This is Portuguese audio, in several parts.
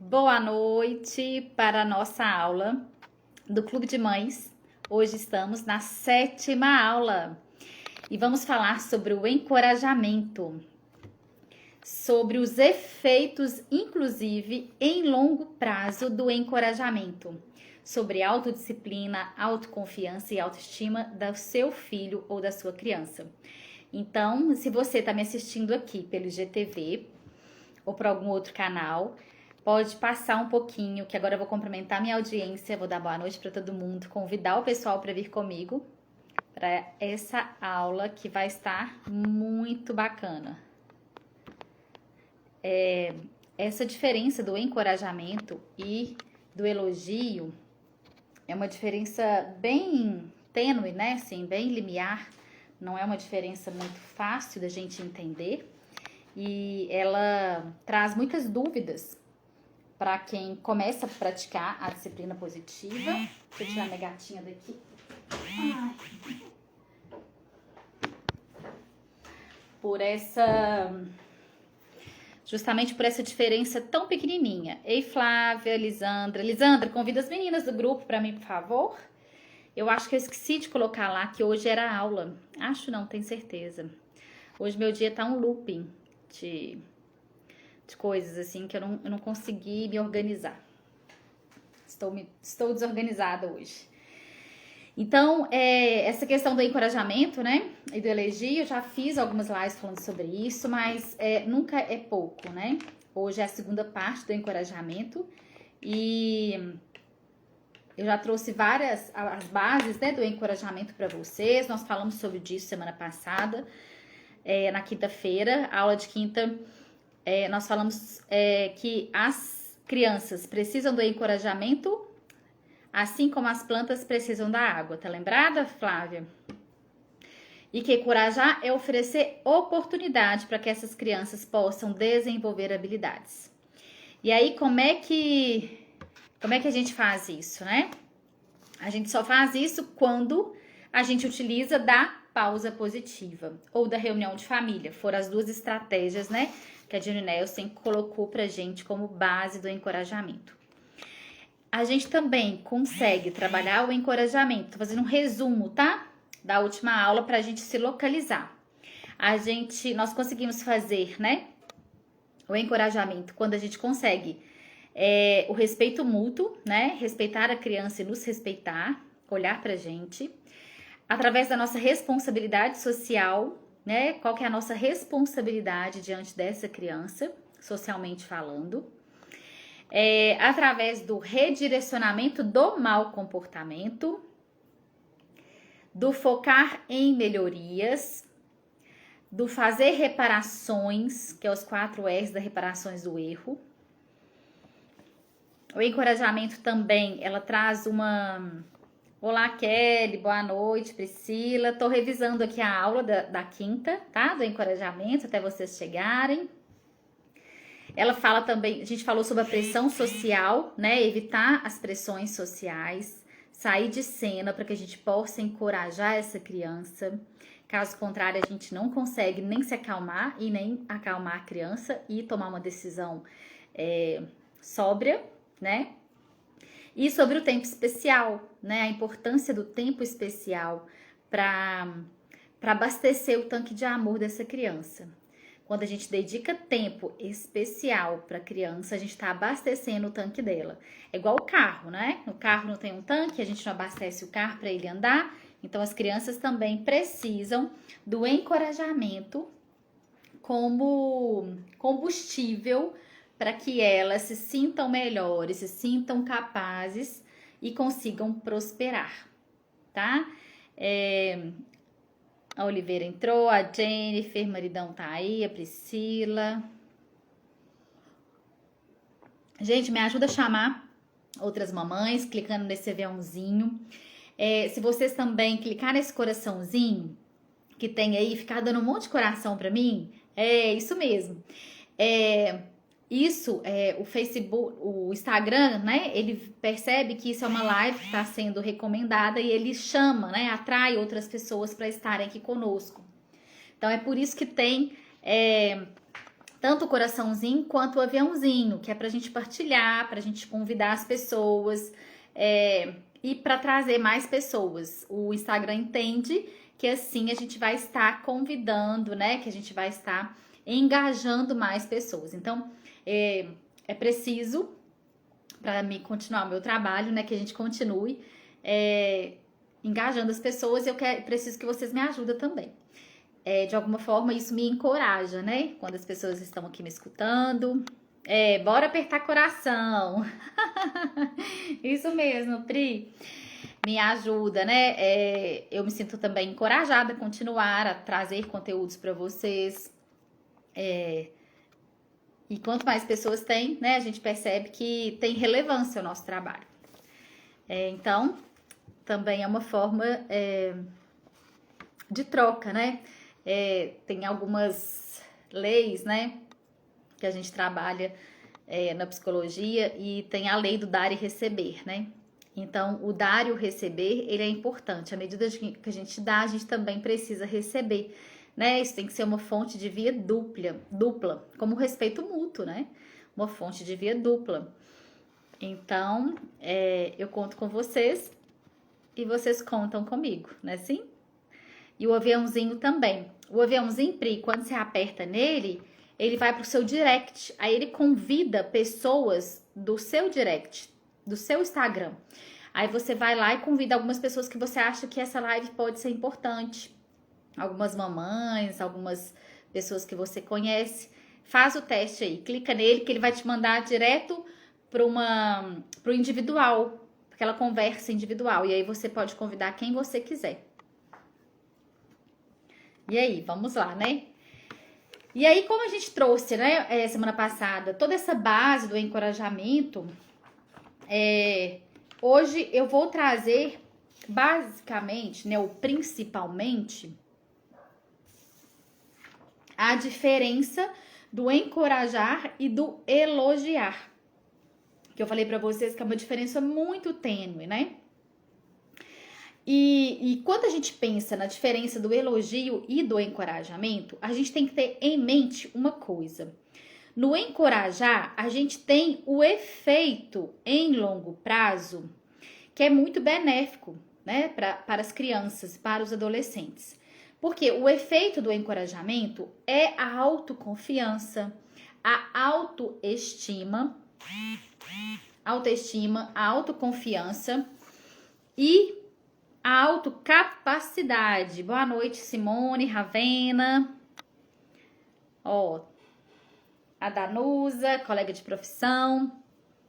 Boa noite para a nossa aula do Clube de Mães. Hoje estamos na 7ª aula e vamos falar sobre o encorajamento, sobre os efeitos, inclusive em longo prazo, do encorajamento, sobre autodisciplina, autoconfiança e autoestima do seu filho ou da sua criança. Então, se você está me assistindo aqui pelo IGTV ou por algum outro canal, pode passar um pouquinho, que agora eu vou cumprimentar minha audiência, vou dar boa noite para todo mundo, convidar o pessoal para vir comigo para essa aula que vai estar muito bacana. Essa diferença do encorajamento e do elogio é uma diferença bem tênue, né? Assim, bem limiar, não é uma diferença muito fácil da gente entender e ela traz muitas dúvidas para quem começa a praticar a disciplina positiva. Deixa eu tirar minha gatinha daqui. Ai. Justamente por essa diferença tão pequenininha. Ei, Flávia, Lisandra. Lisandra, convida as meninas do grupo para mim, por favor. Eu acho que eu esqueci de colocar lá que hoje era aula. Acho não, tenho certeza. Hoje meu dia tá um looping de coisas assim que eu não consegui me organizar. Estou desorganizada hoje. Então, essa questão do encorajamento, né, e do elogio, eu já fiz algumas lives falando sobre isso, mas nunca é pouco, né? Hoje é a segunda parte do encorajamento e eu já trouxe as bases, né, do encorajamento para vocês. Nós falamos sobre isso semana passada, na quinta-feira, aula de quinta. Nós falamos que as crianças precisam do encorajamento, assim como as plantas precisam da água. Tá lembrada, Flávia? E que encorajar é oferecer oportunidade para que essas crianças possam desenvolver habilidades. E aí, como é que a gente faz isso, né? A gente só faz isso quando a gente utiliza da pausa positiva ou da reunião de família. Foram as duas estratégias, né, que a Jenny Nelson colocou pra gente como base do encorajamento. A gente também consegue trabalhar o encorajamento, tô fazendo um resumo, tá? Da última aula pra gente se localizar. Nós conseguimos fazer, né, o encorajamento quando a gente consegue o respeito mútuo, né? Respeitar a criança e nos respeitar, olhar pra gente. Através da nossa responsabilidade social, né? Qual que é a nossa responsabilidade diante dessa criança, socialmente falando. Através do redirecionamento do mau comportamento, do focar em melhorias, do fazer reparações, que é os 4 R's da reparações do erro. O encorajamento também, ela traz uma... Olá, Kelly, boa noite, Priscila. Tô revisando aqui a aula da quinta, tá? Do encorajamento, até vocês chegarem. Ela fala também, a gente falou sobre a pressão social, né? Evitar as pressões sociais, sair de cena para que a gente possa encorajar essa criança. Caso contrário, a gente não consegue nem se acalmar e nem acalmar a criança e tomar uma decisão sóbria, né? E sobre o tempo especial, né? A importância do tempo especial para abastecer o tanque de amor dessa criança. Quando a gente dedica tempo especial para a criança, a gente está abastecendo o tanque dela. É igual o carro, né? O carro não tem um tanque, a gente não abastece o carro para ele andar. Então, as crianças também precisam do encorajamento como combustível para que elas se sintam melhores, se sintam capazes e consigam prosperar, tá? A Oliveira entrou, a Jennifer, maridão tá aí, a Priscila. Gente, me ajuda a chamar outras mamães, clicando nesse aviãozinho. Se vocês também clicar nesse coraçãozinho que tem aí, ficar dando um monte de coração pra mim, isso mesmo. O Facebook, o Instagram, né? Ele percebe que isso é uma live que está sendo recomendada e ele chama, né? Atrai outras pessoas para estarem aqui conosco. Então, é por isso que tem tanto o coraçãozinho quanto o aviãozinho, que é pra gente partilhar, pra gente convidar as pessoas e pra trazer mais pessoas. O Instagram entende que assim a gente vai estar convidando, né? Que a gente vai estar engajando mais pessoas. Então, é preciso, para mim continuar o meu trabalho, né? Que a gente continue engajando as pessoas. Eu preciso que vocês me ajudem também. De alguma forma, isso me encoraja, né? Quando as pessoas estão aqui me escutando. Bora apertar coração. Isso mesmo, Pri. Me ajuda, né? Eu me sinto também encorajada a continuar a trazer conteúdos para vocês. E quanto mais pessoas tem, né? A gente percebe que tem relevância o nosso trabalho. Então, também é uma forma de troca, né? Tem algumas leis, né? Que a gente trabalha na psicologia e tem a lei do dar e receber, né? Então, o dar e o receber, ele é importante. À medida que a gente dá, a gente também precisa receber, né? Isso tem que ser uma fonte de via dupla, como o respeito mútuo, né? Uma fonte de via dupla. Então, eu conto com vocês e vocês contam comigo, né? Sim? E o aviãozinho também. O aviãozinho, Pri, quando você aperta nele, ele vai pro seu direct. Aí ele convida pessoas do seu direct, do seu Instagram. Aí você vai lá e convida algumas pessoas que você acha que essa live pode ser importante. Algumas mamães, algumas pessoas que você conhece. Faz o teste aí, clica nele que ele vai te mandar direto pro individual, aquela conversa individual. E aí você pode convidar quem você quiser. E aí, vamos lá, né? E aí, como a gente trouxe, né, semana passada, toda essa base do encorajamento, hoje eu vou trazer, basicamente, né, ou principalmente, a diferença do encorajar e do elogiar. Que eu falei pra vocês que é uma diferença muito tênue, né? E quando a gente pensa na diferença do elogio e do encorajamento, a gente tem que ter em mente uma coisa. No encorajar, a gente tem o efeito em longo prazo, que é muito benéfico, né, para as crianças, para os adolescentes. Porque o efeito do encorajamento é a autoconfiança, a autoestima, a autoconfiança e a autocapacidade. Boa noite, Simone, Ravena. A Danusa, colega de profissão.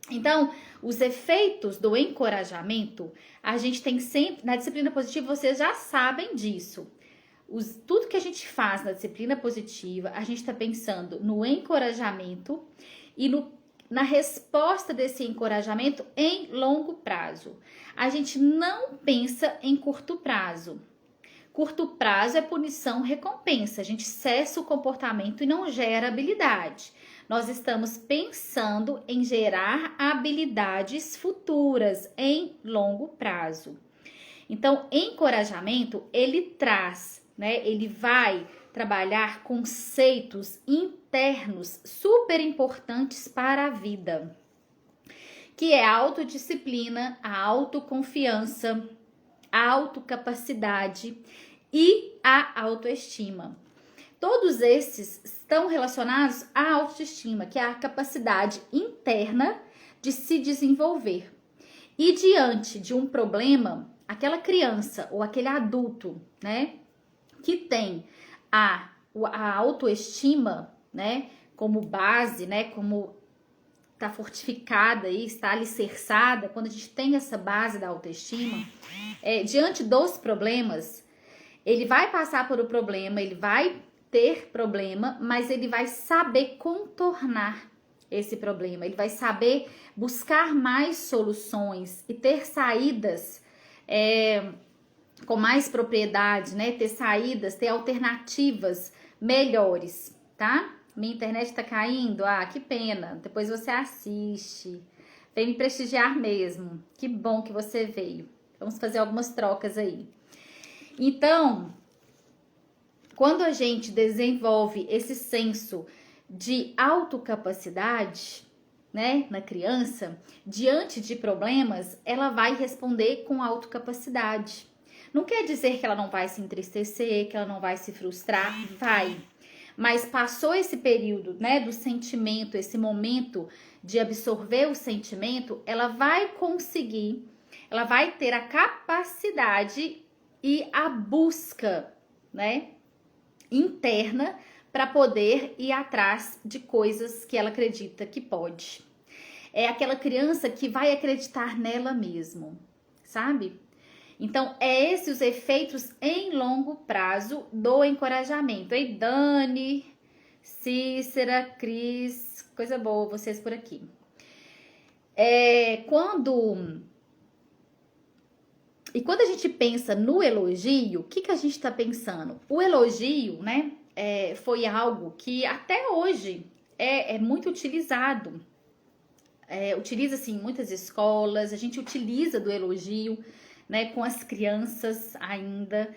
Então, os efeitos do encorajamento, a gente tem sempre, na disciplina positiva, vocês já sabem disso. Tudo que a gente faz na disciplina positiva, a gente está pensando no encorajamento e na resposta desse encorajamento em longo prazo. A gente não pensa em curto prazo. Curto prazo é punição, recompensa. A gente cessa o comportamento e não gera habilidade. Nós estamos pensando em gerar habilidades futuras em longo prazo. Então, encorajamento, ele traz, né? Ele vai trabalhar conceitos internos super importantes para a vida, que é a autodisciplina, a autoconfiança, a autocapacidade e a autoestima. Todos esses estão relacionados à autoestima, que é a capacidade interna de se desenvolver. E diante de um problema, aquela criança ou aquele adulto, né, que tem a autoestima, né, como base, né, como está fortificada e está alicerçada, quando a gente tem essa base da autoestima, diante dos problemas, ele vai passar por o problema, ele vai ter problema, mas ele vai saber contornar esse problema, ele vai saber buscar mais soluções e ter saídas com mais propriedade, né? Ter saídas, ter alternativas melhores, tá? Minha internet tá caindo? Ah, que pena. Depois você assiste. Vem me prestigiar mesmo. Que bom que você veio. Vamos fazer algumas trocas aí. Então, quando a gente desenvolve esse senso de autocapacidade, né, na criança, diante de problemas, ela vai responder com autocapacidade. Não quer dizer que ela não vai se entristecer, que ela não vai se frustrar, vai. Mas passou esse período, né, do sentimento, esse momento de absorver o sentimento, ela vai conseguir, ela vai ter a capacidade e a busca, né, interna para poder ir atrás de coisas que ela acredita que pode. É aquela criança que vai acreditar nela mesmo, sabe? Então, é esses os efeitos em longo prazo do encorajamento. Ei, Dani, Cícera, Cris, coisa boa vocês por aqui. Quando a gente pensa no elogio, o que a gente está pensando? O elogio, né, foi algo que até hoje é muito utilizado. Utiliza-se em muitas escolas, a gente utiliza do elogio, né, com as crianças ainda,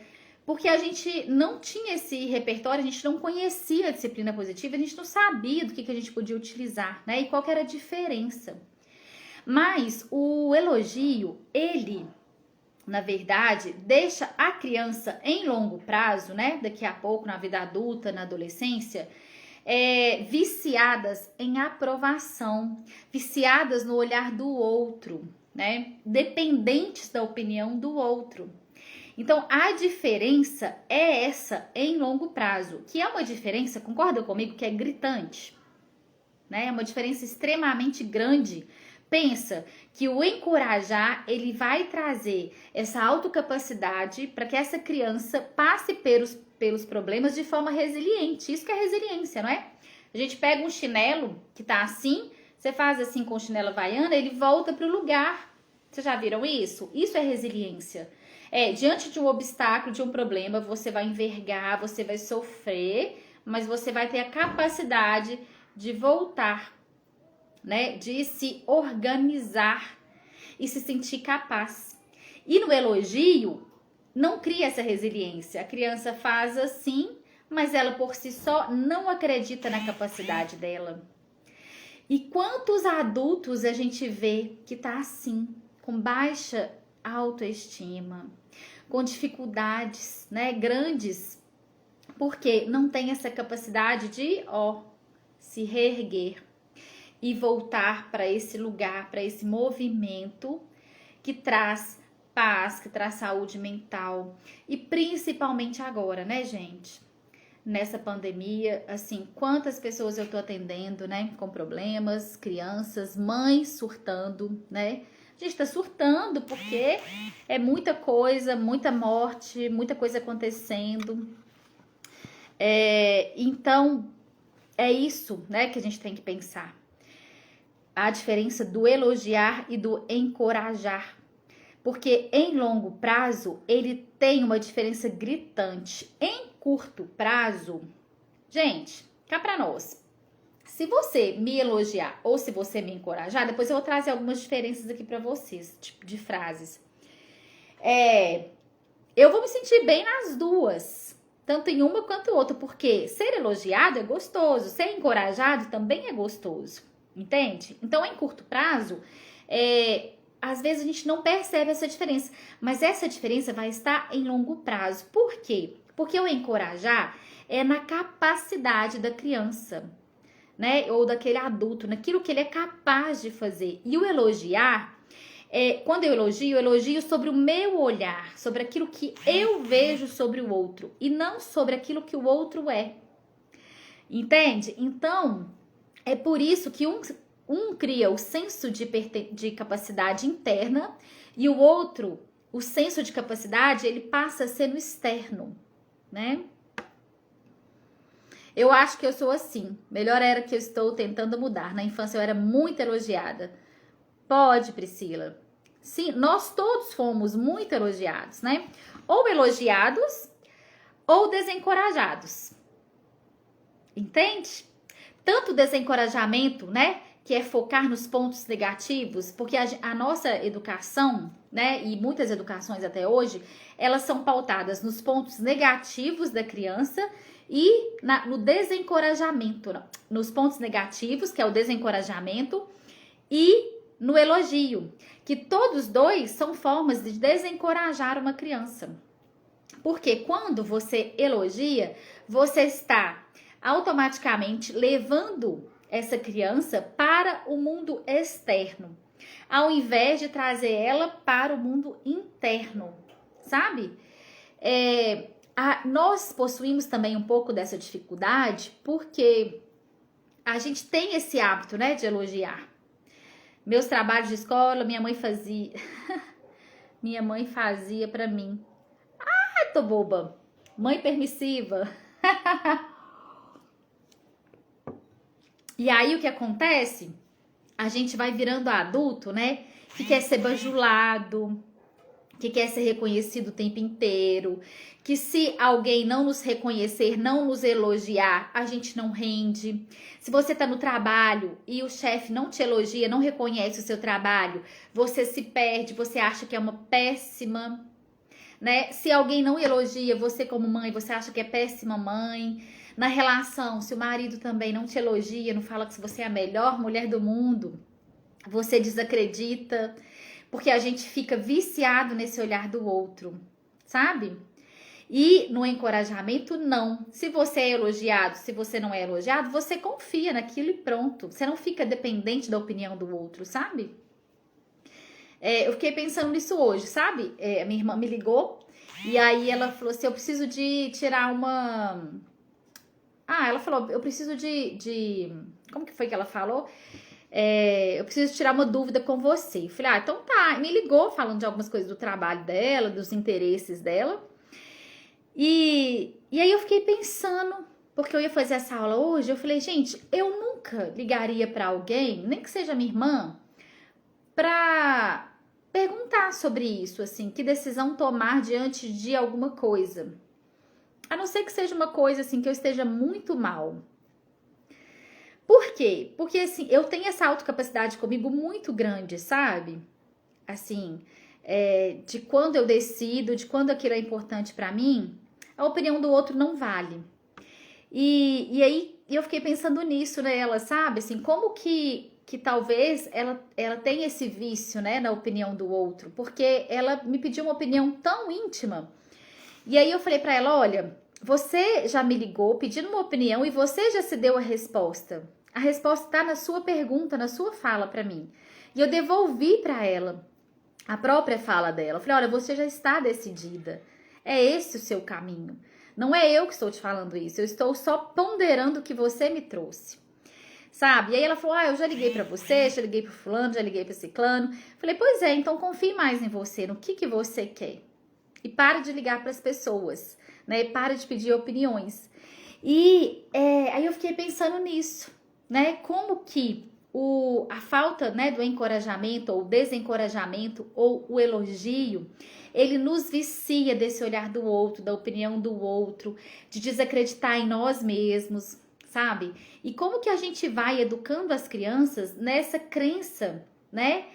porque a gente não tinha esse repertório, a gente não conhecia a disciplina positiva, a gente não sabia do que a gente podia utilizar, né, e qual que era a diferença. Mas o elogio, ele, na verdade, deixa a criança em longo prazo, né, daqui a pouco, na vida adulta, na adolescência, viciadas em aprovação, viciadas no olhar do outro, né? Dependentes da opinião do outro. Então, a diferença é essa em longo prazo, que é uma diferença, concorda comigo, que é gritante, né? É uma diferença extremamente grande. Pensa que o encorajar, ele vai trazer essa autocapacidade para que essa criança passe pelos problemas de forma resiliente. Isso que é resiliência, não é? A gente pega um chinelo que tá assim, você faz assim com o chinelo havaiana, ele volta pro lugar. Vocês já viram isso? Isso é resiliência. Diante de um obstáculo, de um problema, você vai envergar, você vai sofrer, mas você vai ter a capacidade de voltar, né? De se organizar e se sentir capaz. E no elogio, não cria essa resiliência. A criança faz assim, mas ela por si só não acredita na capacidade dela. E quantos adultos a gente vê que tá assim, com baixa autoestima, com dificuldades, né, grandes, porque não tem essa capacidade de, se reerguer e voltar para esse lugar, para esse movimento que traz paz, que traz saúde mental. E principalmente agora, né, gente? Nessa pandemia, assim, quantas pessoas eu tô atendendo, né, com problemas, crianças, mães surtando, né? A gente tá surtando porque é muita coisa, muita morte, muita coisa acontecendo. Então, é isso, né, que a gente tem que pensar. A diferença do elogiar e do encorajar. Porque em longo prazo, ele tem uma diferença gritante. Em curto prazo, gente, cá pra nós. Se você me elogiar ou se você me encorajar, depois eu vou trazer algumas diferenças aqui pra vocês, tipo de frases. Eu vou me sentir bem nas duas, tanto em uma quanto em outra, porque ser elogiado é gostoso, ser encorajado também é gostoso, entende? Então, em curto prazo, às vezes a gente não percebe essa diferença, mas essa diferença vai estar em longo prazo. Por quê? Porque o encorajar é na capacidade da criança, né? Ou daquele adulto, naquilo que ele é capaz de fazer. E o elogiar, quando eu elogio sobre o meu olhar, sobre aquilo que eu vejo sobre o outro e não sobre aquilo que o outro é. Entende? Então, é por isso que um cria o senso de capacidade interna e o outro, o senso de capacidade, ele passa a ser no externo, né? Eu acho que eu sou assim. Melhor era que eu estou tentando mudar. Na infância eu era muito elogiada. Pode, Priscila. Sim, nós todos fomos muito elogiados, né? Ou elogiados ou desencorajados. Entende? Tanto desencorajamento, né? Que é focar nos pontos negativos, porque a nossa educação, né, e muitas educações até hoje, elas são pautadas nos pontos negativos da criança e no desencorajamento, nos pontos negativos, que é o desencorajamento, e no elogio, que todos dois são formas de desencorajar uma criança. Porque quando você elogia, você está automaticamente levando essa criança para o mundo externo, ao invés de trazer ela para o mundo interno, sabe? Nós possuímos também um pouco dessa dificuldade porque a gente tem esse hábito, né, de elogiar. Meus trabalhos de escola, minha mãe fazia. Minha mãe fazia pra mim. Ai, tô boba. Mãe permissiva. E aí o que acontece? A gente vai virando adulto, né? Que quer ser bajulado, que quer ser reconhecido o tempo inteiro, que se alguém não nos reconhecer, não nos elogiar, a gente não rende. Se você tá no trabalho e o chefe não te elogia, não reconhece o seu trabalho, você se perde, você acha que é uma péssima, né? Se alguém não elogia você como mãe, você acha que é péssima mãe. Na relação, se o marido também não te elogia, não fala que você é a melhor mulher do mundo, você desacredita, porque a gente fica viciado nesse olhar do outro, sabe? E no encorajamento, não. Se você é elogiado, se você não é elogiado, você confia naquilo e pronto. Você não fica dependente da opinião do outro, sabe? Eu fiquei pensando nisso hoje, sabe? A minha irmã me ligou e aí ela falou assim, eu preciso de tirar uma... ela falou, eu preciso de... Como que foi que ela falou? Eu preciso tirar uma dúvida com você. Eu falei, então tá. E me ligou falando de algumas coisas do trabalho dela, dos interesses dela. E aí eu fiquei pensando, porque eu ia fazer essa aula hoje, eu falei, gente, eu nunca ligaria pra alguém, nem que seja minha irmã, pra perguntar sobre isso, assim, que decisão tomar diante de alguma coisa. A não ser que seja uma coisa, assim, que eu esteja muito mal. Por quê? Porque, assim, eu tenho essa autocapacidade comigo muito grande, sabe? Assim, de quando eu decido, de quando aquilo é importante pra mim, a opinião do outro não vale. E aí, eu fiquei pensando nisso nela, sabe? Assim, como que talvez ela tenha esse vício, né, na opinião do outro, porque ela me pediu uma opinião tão íntima. E aí eu falei pra ela, olha, você já me ligou pedindo uma opinião e você já se deu a resposta. A resposta tá na sua pergunta, na sua fala pra mim. E eu devolvi pra ela a própria fala dela. Eu falei, olha, você já está decidida. É esse o seu caminho. Não é eu que estou te falando isso, eu estou só ponderando o que você me trouxe. Sabe? E aí ela falou, eu já liguei pra você, já liguei pro fulano, já liguei pro ciclano. Falei, pois é, então confie mais em você, no que você quer. E pare de ligar pras pessoas, né? Pare de pedir opiniões. E aí eu fiquei pensando nisso, né? Como que a falta, né, do encorajamento ou desencorajamento ou o elogio, ele nos vicia desse olhar do outro, da opinião do outro, de desacreditar em nós mesmos, sabe? E como que a gente vai educando as crianças nessa crença, né?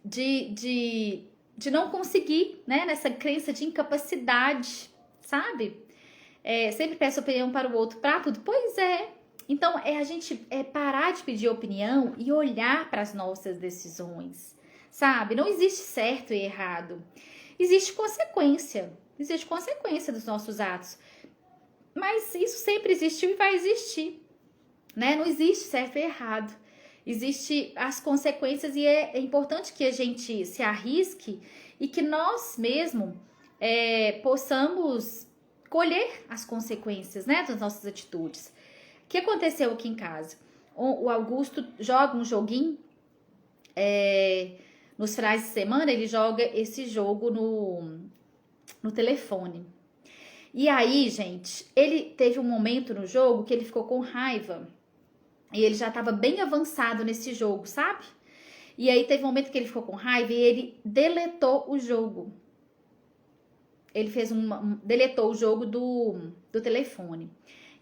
De não conseguir, né? Nessa crença de incapacidade, sabe? Sempre peço opinião para o outro, para tudo. Pois é. Então, a gente parar de pedir opinião e olhar para as nossas decisões, sabe? Não existe certo e errado. Existe consequência. Existe consequência dos nossos atos. Mas isso sempre existiu e vai existir, né? Não existe certo e errado. Existem as consequências e é importante que a gente se arrisque e que nós mesmos possamos colher as consequências, né, das nossas atitudes. O que aconteceu aqui em casa? O Augusto joga um joguinho, nos finais de semana ele joga esse jogo no telefone. E aí, gente, ele teve um momento no jogo que ele ficou com raiva. E ele já estava bem avançado nesse jogo, sabe? E aí teve um momento que ele ficou com raiva e ele deletou o jogo. Ele deletou o jogo do telefone.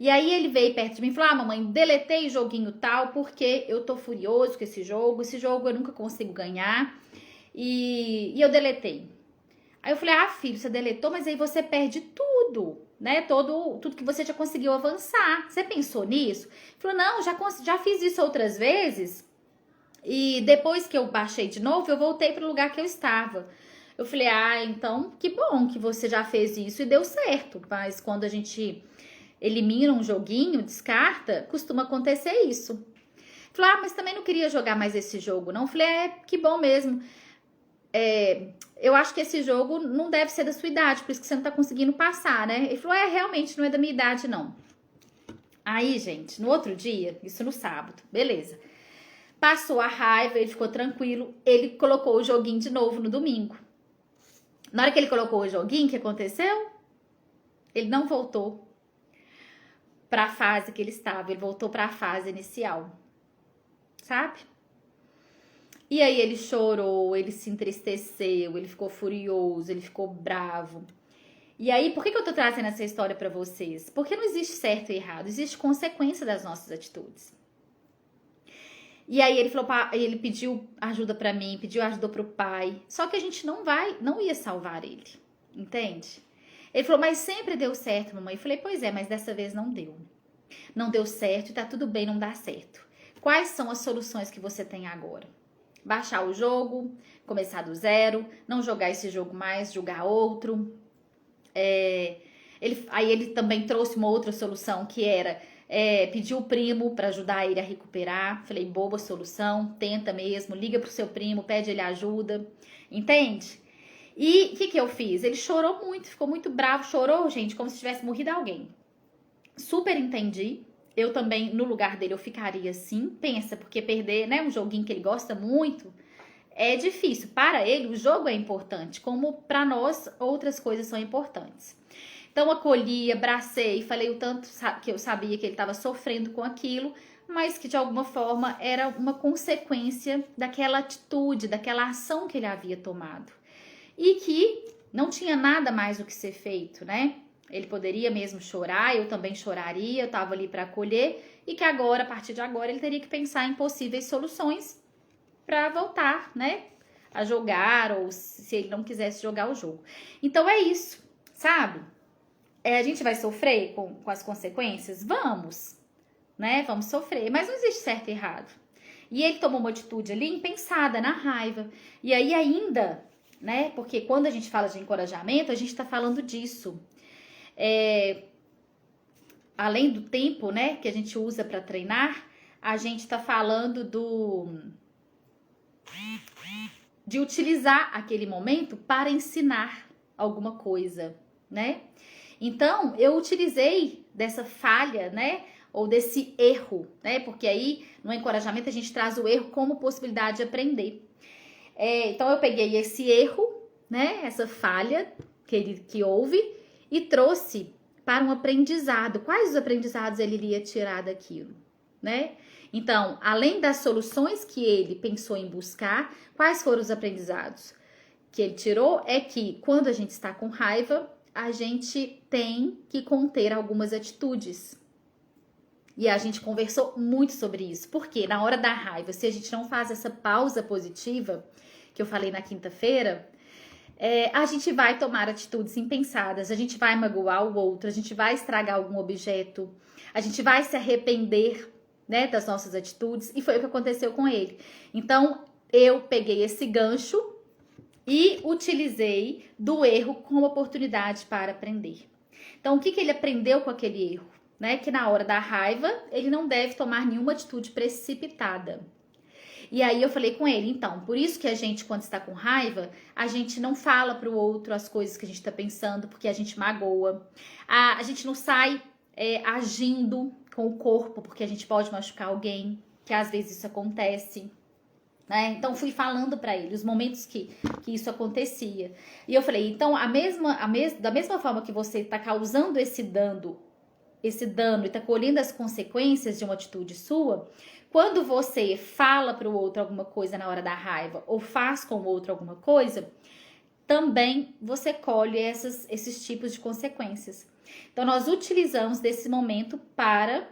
E aí ele veio perto de mim e falou, mamãe, deletei o joguinho tal porque eu tô furioso com esse jogo eu nunca consigo ganhar e eu deletei. Aí eu falei, filho, você deletou, mas aí você perde tudo. né? Tudo que você já conseguiu avançar. Você pensou nisso? Falou, não, já fiz isso outras vezes. E depois que eu baixei de novo, eu voltei para o lugar que eu estava. Eu falei, então que bom que você já fez isso e deu certo. Mas quando a gente elimina um joguinho, descarta, costuma acontecer isso. Falei, mas também não queria jogar mais esse jogo, não. Falei, que bom mesmo. Eu acho que esse jogo não deve ser da sua idade, por isso que você não tá conseguindo passar, né? Ele falou, realmente não é da minha idade, não. Aí, gente, no outro dia, isso no sábado, beleza. Passou a raiva, ele ficou tranquilo, ele colocou o joguinho de novo no domingo. Na hora que ele colocou o joguinho, o que aconteceu? Ele não voltou para a fase que ele estava, ele voltou para a fase inicial, sabe? E aí ele chorou, ele se entristeceu, ele ficou furioso, ele ficou bravo. E aí, por que eu tô trazendo essa história para vocês? Porque não existe certo e errado, existe consequência das nossas atitudes. E aí ele falou, ele pediu ajuda para mim, pediu ajuda pro pai. Só que a gente não ia salvar ele, entende? Ele falou, mas sempre deu certo, mamãe. Eu falei, pois é, mas dessa vez não deu. Não deu certo e tá tudo bem não dar certo. Quais são as soluções que você tem agora? Baixar o jogo, começar do zero, não jogar esse jogo mais, jogar outro. Aí ele também trouxe uma outra solução que era pedir o primo para ajudar ele a recuperar. Falei, boa solução, tenta mesmo, liga pro seu primo, pede ele ajuda, entende? E o que eu fiz? Ele chorou muito, ficou muito bravo, chorou, gente, como se tivesse morrido alguém. Super entendi. Eu também, no lugar dele, eu ficaria assim. Pensa, porque perder, né, um joguinho que ele gosta muito é difícil. Para ele, o jogo é importante, como para nós, outras coisas são importantes. Então, acolhi, abracei, falei o tanto que eu sabia que ele estava sofrendo com aquilo, mas que de alguma forma era uma consequência daquela atitude, daquela ação que ele havia tomado. E que não tinha nada mais o que ser feito, né? Ele poderia mesmo chorar, eu também choraria, eu estava ali para acolher, e que agora, a partir de agora, ele teria que pensar em possíveis soluções para voltar, né, a jogar, ou se ele não quisesse jogar o jogo. Então é isso, sabe? A gente vai sofrer com as consequências? Vamos, né? Vamos sofrer, mas não existe certo e errado. E ele tomou uma atitude ali impensada, na raiva. E aí ainda, né, porque quando a gente fala de encorajamento, a gente tá falando disso. Além do tempo, né, que a gente usa para treinar, a gente tá falando de utilizar aquele momento para ensinar alguma coisa, né? Então, eu utilizei dessa falha, né, ou desse erro, né? Porque aí, no encorajamento, a gente traz o erro como possibilidade de aprender. Então, eu peguei esse erro, né, essa falha que houve, e trouxe para um aprendizado. Quais os aprendizados ele iria tirar daquilo, né? Então, além das soluções que ele pensou em buscar, quais foram os aprendizados que ele tirou? É que quando a gente está com raiva, a gente tem que conter algumas atitudes. E a gente conversou muito sobre isso. Porque na hora da raiva, se a gente não faz essa pausa positiva, que eu falei na quinta-feira, a gente vai tomar atitudes impensadas, a gente vai magoar o outro, a gente vai estragar algum objeto, a gente vai se arrepender, né, das nossas atitudes, e foi o que aconteceu com ele. Então, eu peguei esse gancho e utilizei do erro como oportunidade para aprender. Então, o que ele aprendeu com aquele erro? Né? Que na hora da raiva, ele não deve tomar nenhuma atitude precipitada. E aí eu falei com ele, então, por isso que a gente, quando está com raiva, a gente não fala para o outro as coisas que a gente está pensando, porque a gente magoa. A gente não sai agindo com o corpo, porque a gente pode machucar alguém, que às vezes isso acontece. Né? Então, fui falando para ele os momentos que isso acontecia. E eu falei, então, da mesma forma que você está causando esse dano e está colhendo as consequências de uma atitude sua, quando você fala para o outro alguma coisa na hora da raiva ou faz com o outro alguma coisa, também você colhe esses tipos de consequências. Então, nós utilizamos desse momento para,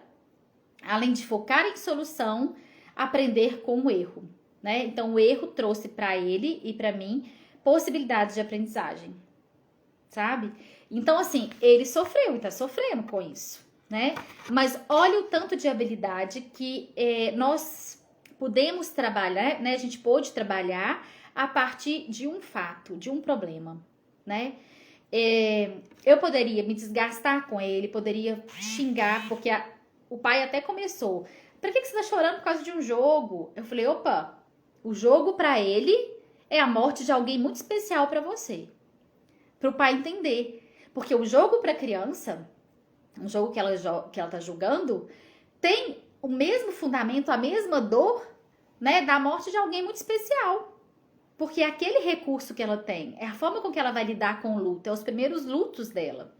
além de focar em solução, aprender com o erro. Né? Então, o erro trouxe para ele e para mim possibilidades de aprendizagem, sabe? Então, assim, ele sofreu e tá sofrendo com isso, né? Mas olha o tanto de habilidade que nós podemos trabalhar, né? A gente pôde trabalhar a partir de um fato, de um problema, né? Eu poderia me desgastar com ele, poderia xingar, porque o pai até começou. Por que você tá chorando por causa de um jogo? Eu falei, opa, o jogo pra ele é a morte de alguém muito especial pra você. Pro pai entender. Porque o jogo pra criança, um jogo que ela tá julgando, tem o mesmo fundamento, a mesma dor, né, da morte de alguém muito especial. Porque é aquele recurso que ela tem, é a forma com que ela vai lidar com o luto, é os primeiros lutos dela.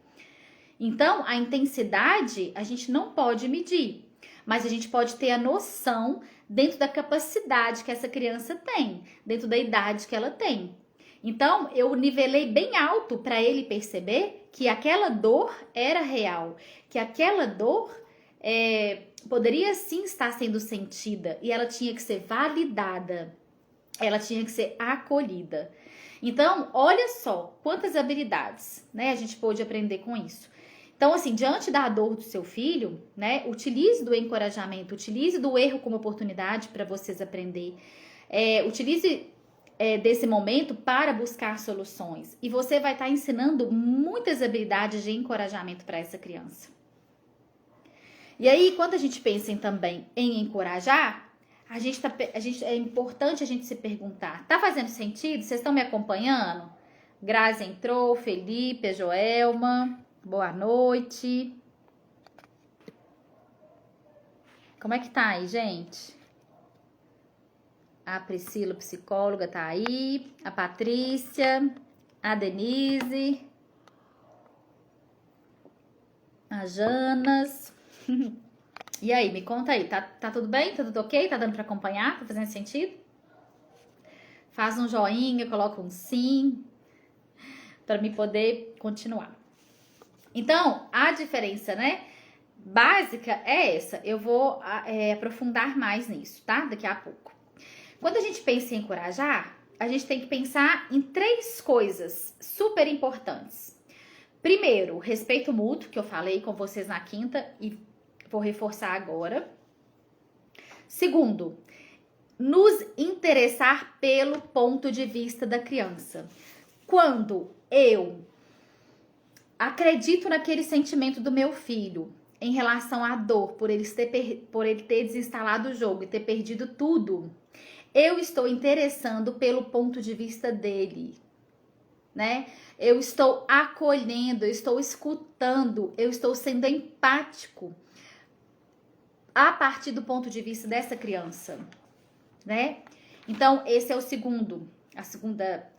Então, a intensidade a gente não pode medir, mas a gente pode ter a noção dentro da capacidade que essa criança tem, dentro da idade que ela tem. Então, eu nivelei bem alto para ele perceber que aquela dor era real, que aquela dor poderia sim estar sendo sentida e ela tinha que ser validada. Ela tinha que ser acolhida. Então, olha só quantas habilidades, né, a gente pôde aprender com isso. Então, assim, diante da dor do seu filho, né, utilize do encorajamento, utilize do erro como oportunidade para vocês aprender. Utilize desse momento para buscar soluções. E você vai estar ensinando muitas habilidades de encorajamento para essa criança. E aí, quando a gente pensa também em encorajar, é importante a gente se perguntar, tá fazendo sentido? Vocês estão me acompanhando? Grazi entrou, Felipe, Joelma, boa noite. Como é que tá aí, gente? A Priscila, psicóloga, tá aí. A Patrícia, a Denise, a Janas. E aí, me conta aí, tá tudo bem? Tá tudo ok? Tá dando pra acompanhar? Tá fazendo sentido? Faz um joinha, coloca um sim, para me poder continuar. Então, a diferença, né, básica é essa. Eu vou aprofundar mais nisso, tá? Daqui a pouco. Quando a gente pensa em encorajar, a gente tem que pensar em 3 coisas super importantes. Primeiro, respeito mútuo, que eu falei com vocês na quinta e vou reforçar agora. Segundo, nos interessar pelo ponto de vista da criança. Quando eu acredito naquele sentimento do meu filho em relação à dor por ele ter desinstalado o jogo e ter perdido tudo, eu estou interessando pelo ponto de vista dele, né? Eu estou acolhendo, eu estou escutando, eu estou sendo empático a partir do ponto de vista dessa criança, né? Então, esse é a segunda,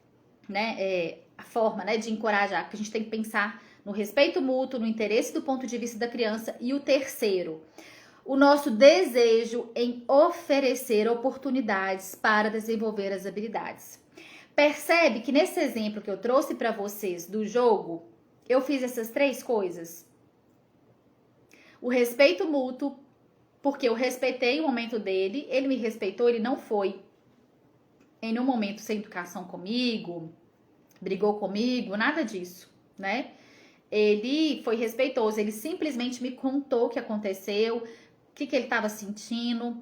né, a forma, né, de encorajar, porque a gente tem que pensar no respeito mútuo, no interesse do ponto de vista da criança. E o terceiro, o nosso desejo em oferecer oportunidades para desenvolver as habilidades. Percebe que nesse exemplo que eu trouxe para vocês do jogo, eu fiz essas 3 coisas. O respeito mútuo, porque eu respeitei o momento dele, ele me respeitou, ele não foi em nenhum momento sem educação comigo, brigou comigo, nada disso, né? Ele foi respeitoso, ele simplesmente me contou o que aconteceu, o que ele estava sentindo,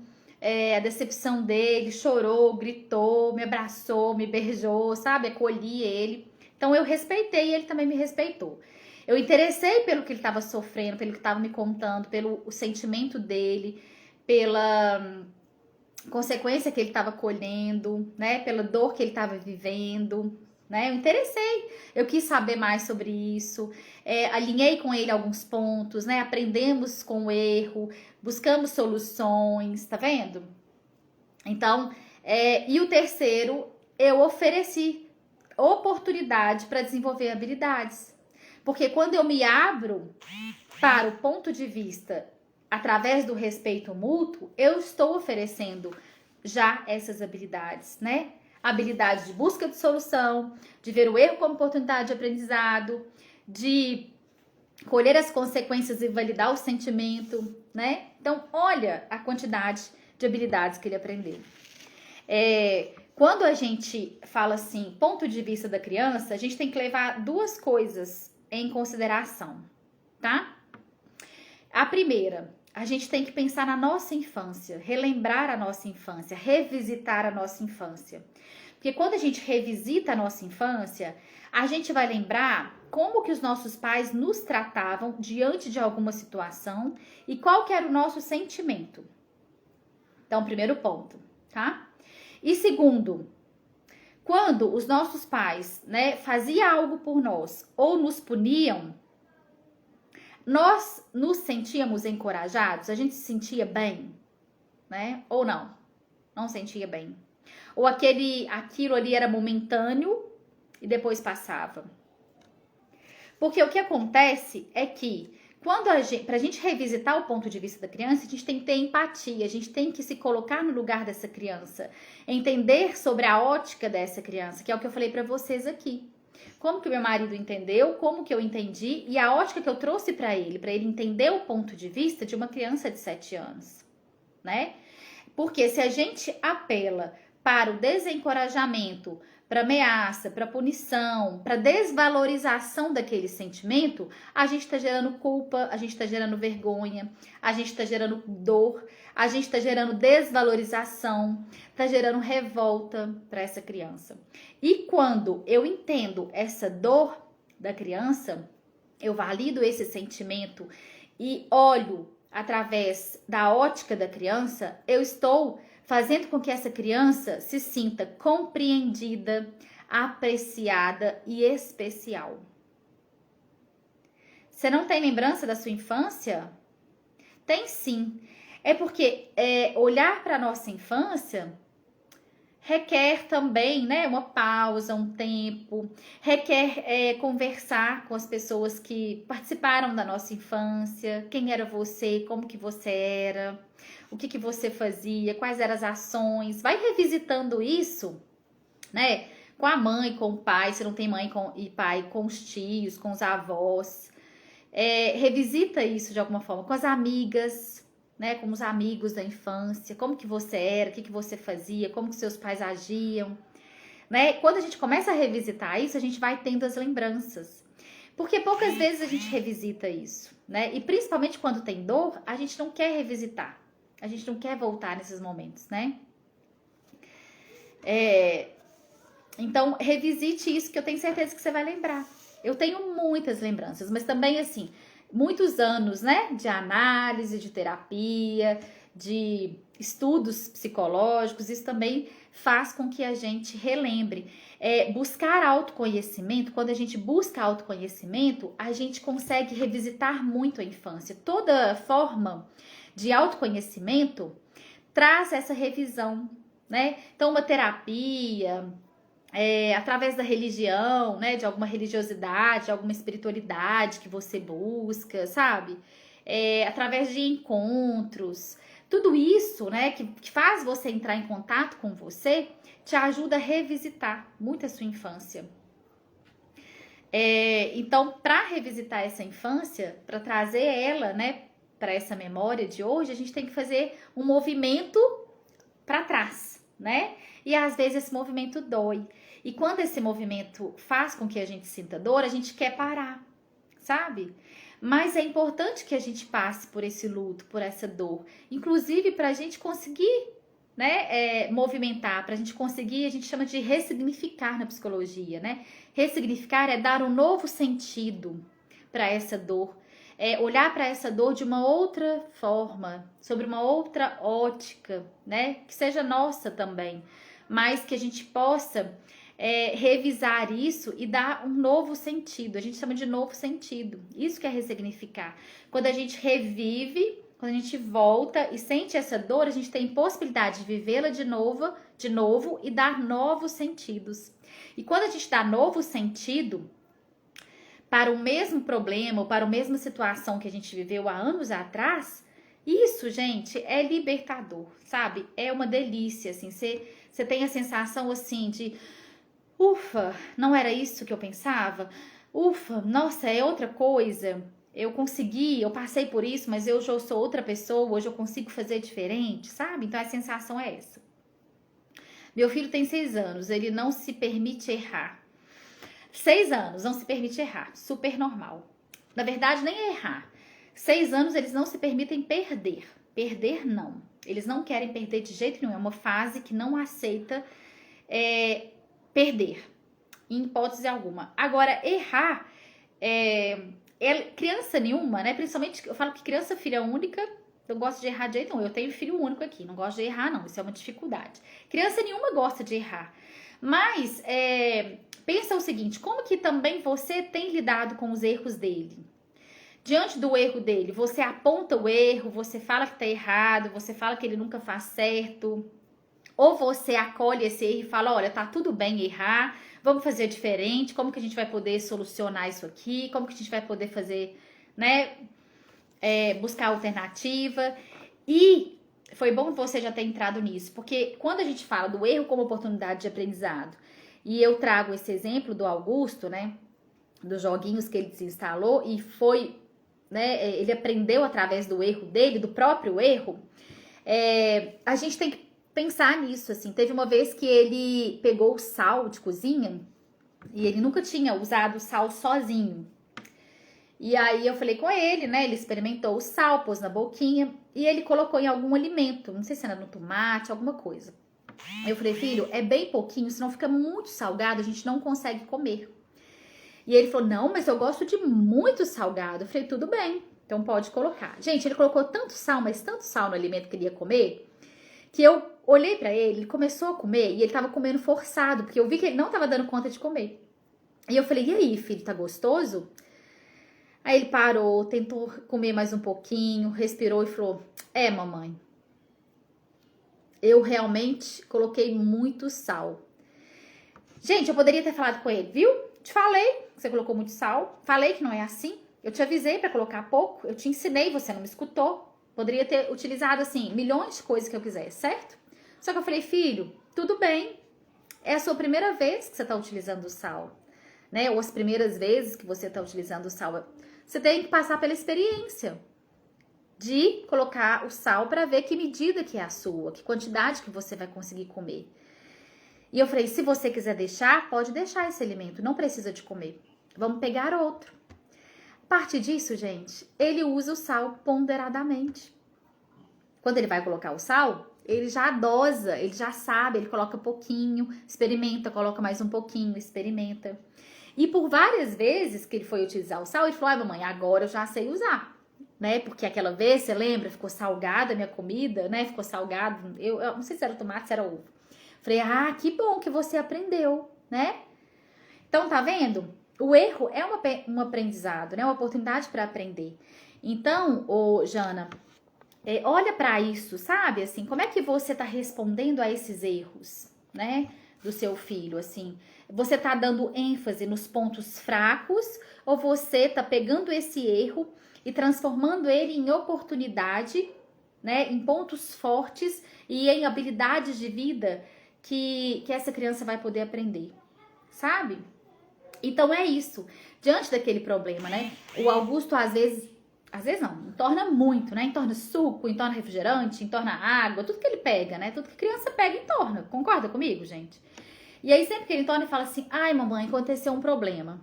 a decepção dele, chorou, gritou, me abraçou, me beijou, sabe? Acolhi ele. Então eu respeitei e ele também me respeitou. Eu interessei pelo que ele estava sofrendo, pelo que estava me contando, pelo o sentimento dele, pela consequência que ele estava colhendo, né? Pela dor que ele estava vivendo, né? Eu interessei, eu quis saber mais sobre isso, alinhei com ele alguns pontos, né? Aprendemos com o erro, buscamos soluções, tá vendo? Então, e o terceiro, eu ofereci oportunidade para desenvolver habilidades. Porque quando eu me abro para o ponto de vista através do respeito mútuo, eu estou oferecendo já essas habilidades, né? Habilidade de busca de solução, de ver o erro como oportunidade de aprendizado, de colher as consequências e validar o sentimento, né? Então, olha a quantidade de habilidades que ele aprendeu. Quando a gente fala assim, ponto de vista da criança, a gente tem que levar 2 coisas em consideração, tá? A primeira, a gente tem que pensar na nossa infância, relembrar a nossa infância, revisitar a nossa infância. Porque quando a gente revisita a nossa infância, a gente vai lembrar como que os nossos pais nos tratavam diante de alguma situação e qual que era o nosso sentimento. Então, primeiro ponto, tá? E segundo, quando os nossos pais, né, faziam algo por nós ou nos puniam, nós nos sentíamos encorajados, a gente se sentia bem, né? Ou não? Não sentia bem. Ou aquilo ali era momentâneo e depois passava. Porque o que acontece é que pra gente revisitar o ponto de vista da criança, a gente tem que ter empatia, a gente tem que se colocar no lugar dessa criança, entender sobre a ótica dessa criança, que é o que eu falei pra vocês aqui. Como que o meu marido entendeu, como que eu entendi e a ótica que eu trouxe para ele entender o ponto de vista de uma criança de 7 anos, né? Porque se a gente apela para o desencorajamento, para ameaça, para punição, para desvalorização daquele sentimento, a gente está gerando culpa, a gente está gerando vergonha, a gente está gerando dor, a gente está gerando desvalorização, está gerando revolta para essa criança. E quando eu entendo essa dor da criança, eu valido esse sentimento e olho através da ótica da criança, eu estou fazendo com que essa criança se sinta compreendida, apreciada e especial. Você não tem lembrança da sua infância? Tem sim. É porque olhar para a nossa infância requer também, né, uma pausa, um tempo, requer conversar com as pessoas que participaram da nossa infância, quem era você, como que você era, o que que você fazia, quais eram as ações, vai revisitando isso, né, com a mãe, com o pai, se não tem mãe e pai, com os tios, com os avós, revisita isso de alguma forma, com as amigas, né, com os amigos da infância, como que você era, o que que você fazia, como que seus pais agiam, né? Quando a gente começa a revisitar isso, a gente vai tendo as lembranças. Porque poucas vezes a gente revisita isso, né? E principalmente quando tem dor, a gente não quer revisitar. A gente não quer voltar nesses momentos, né? Então, revisite isso que eu tenho certeza que você vai lembrar. Eu tenho muitas lembranças, mas também, assim, muitos anos, né, de análise, de terapia, de estudos psicológicos, isso também faz com que a gente relembre. Buscar autoconhecimento, quando a gente busca autoconhecimento, a gente consegue revisitar muito a infância. Toda forma de autoconhecimento traz essa revisão, né? Então, uma terapia, através da religião, né, de alguma religiosidade, alguma espiritualidade que você busca, sabe? Através de encontros, tudo isso, né, que faz você entrar em contato com você, te ajuda a revisitar muito a sua infância. Então, para revisitar essa infância, para trazer ela, né, para essa memória de hoje, a gente tem que fazer um movimento para trás, né? E às vezes esse movimento dói. E quando esse movimento faz com que a gente sinta dor, a gente quer parar, sabe? Mas é importante que a gente passe por esse luto, por essa dor. Inclusive para a gente conseguir, né, movimentar, para a gente conseguir, a gente chama de ressignificar na psicologia, né? Ressignificar é dar um novo sentido para essa dor. Olhar para essa dor de uma outra forma, sobre uma outra ótica, né? Que seja nossa também, mas que a gente possa revisar isso e dar um novo sentido. A gente chama de novo sentido. Isso que é ressignificar. Quando a gente revive, quando a gente volta e sente essa dor, a gente tem possibilidade de vivê-la de novo e dar novos sentidos. E quando a gente dá novo sentido para o mesmo problema ou para a mesma situação que a gente viveu há anos atrás, isso, gente, é libertador, sabe? É uma delícia, assim, você tem a sensação, assim, de ufa, não era isso que eu pensava? Ufa, nossa, é outra coisa. Eu consegui, eu passei por isso, mas hoje eu sou outra pessoa, hoje eu consigo fazer diferente, sabe? Então a sensação é essa. Meu filho tem 6 anos, ele não se permite errar. 6 anos, não se permite errar, super normal. Na verdade, nem é errar. 6 anos, eles não se permitem perder. Perder, não. Eles não querem perder de jeito nenhum. É uma fase que não aceita perder, em hipótese alguma. Agora, errar, criança nenhuma, né? Principalmente, eu falo que criança filha única, não gosta de errar de jeito nenhum. Eu tenho filho único aqui, não gosto de errar, não. Isso é uma dificuldade. Criança nenhuma gosta de errar. Mas, pensa o seguinte, como que também você tem lidado com os erros dele? Diante do erro dele, você aponta o erro, você fala que tá errado, você fala que ele nunca faz certo, ou você acolhe esse erro e fala, olha, tá tudo bem errar, vamos fazer diferente, como que a gente vai poder solucionar isso aqui, como que a gente vai poder fazer, né, buscar alternativa. E foi bom você já ter entrado nisso, porque quando a gente fala do erro como oportunidade de aprendizado, e eu trago esse exemplo do Augusto, né, dos joguinhos que ele desinstalou e foi, né, ele aprendeu através do erro dele, do próprio erro, a gente tem que pensar nisso, assim. Teve uma vez que ele pegou o sal de cozinha e ele nunca tinha usado sal sozinho. E aí eu falei com ele, né, ele experimentou o sal, pôs na boquinha e ele colocou em algum alimento, não sei se era no tomate, alguma coisa. Eu falei, filho, é bem pouquinho, senão fica muito salgado, a gente não consegue comer. E ele falou, não, mas eu gosto de muito salgado. Eu falei, tudo bem, então pode colocar. Gente, ele colocou tanto sal, mas tanto sal no alimento que ele ia comer, que eu olhei pra ele, ele começou a comer e ele tava comendo forçado, porque eu vi que ele não tava dando conta de comer. E eu falei, e aí, filho, tá gostoso? Aí ele parou, tentou comer mais um pouquinho, respirou e falou, mamãe, eu realmente coloquei muito sal. Gente, eu poderia ter falado com ele, viu? Te falei que você colocou muito sal, falei que não é assim, eu te avisei pra colocar pouco, eu te ensinei, você não me escutou. Poderia ter utilizado, assim, milhões de coisas que eu quisesse, certo? Só que eu falei, filho, tudo bem, é a sua primeira vez que você tá utilizando o sal, né? Ou as primeiras vezes que você tá utilizando o sal. Você tem que passar pela experiência de colocar o sal para ver que medida que é a sua, que quantidade que você vai conseguir comer. E eu falei, se você quiser deixar, pode deixar esse alimento, não precisa de comer. Vamos pegar outro. A partir disso, gente, ele usa o sal ponderadamente. Quando ele vai colocar o sal, ele já dosa, ele já sabe, ele coloca pouquinho, experimenta, coloca mais um pouquinho, experimenta. E por várias vezes que ele foi utilizar o sal, ele falou, mamãe, agora eu já sei usar. Né? Porque aquela vez, você lembra, ficou salgada a minha comida, né? Ficou salgado, eu não sei se era tomate, se era ovo. Falei, que bom que você aprendeu, né? Então, tá vendo? O erro é um aprendizado, né? Uma oportunidade para aprender. Então, Jana, olha para isso, sabe? Assim, como é que você tá respondendo a esses erros, né? Do seu filho, assim. Você tá dando ênfase nos pontos fracos ou você tá pegando esse erro e transformando ele em oportunidade, né? Em pontos fortes e em habilidades de vida que essa criança vai poder aprender, sabe? Então é isso. Diante daquele problema, né? O Augusto às vezes não, entorna muito, né? Entorna suco, entorna refrigerante, entorna água, tudo que ele pega, né? Tudo que criança pega, entorna. Concorda comigo, gente? E aí sempre que ele entorna, ele fala assim, ai mamãe, aconteceu um problema.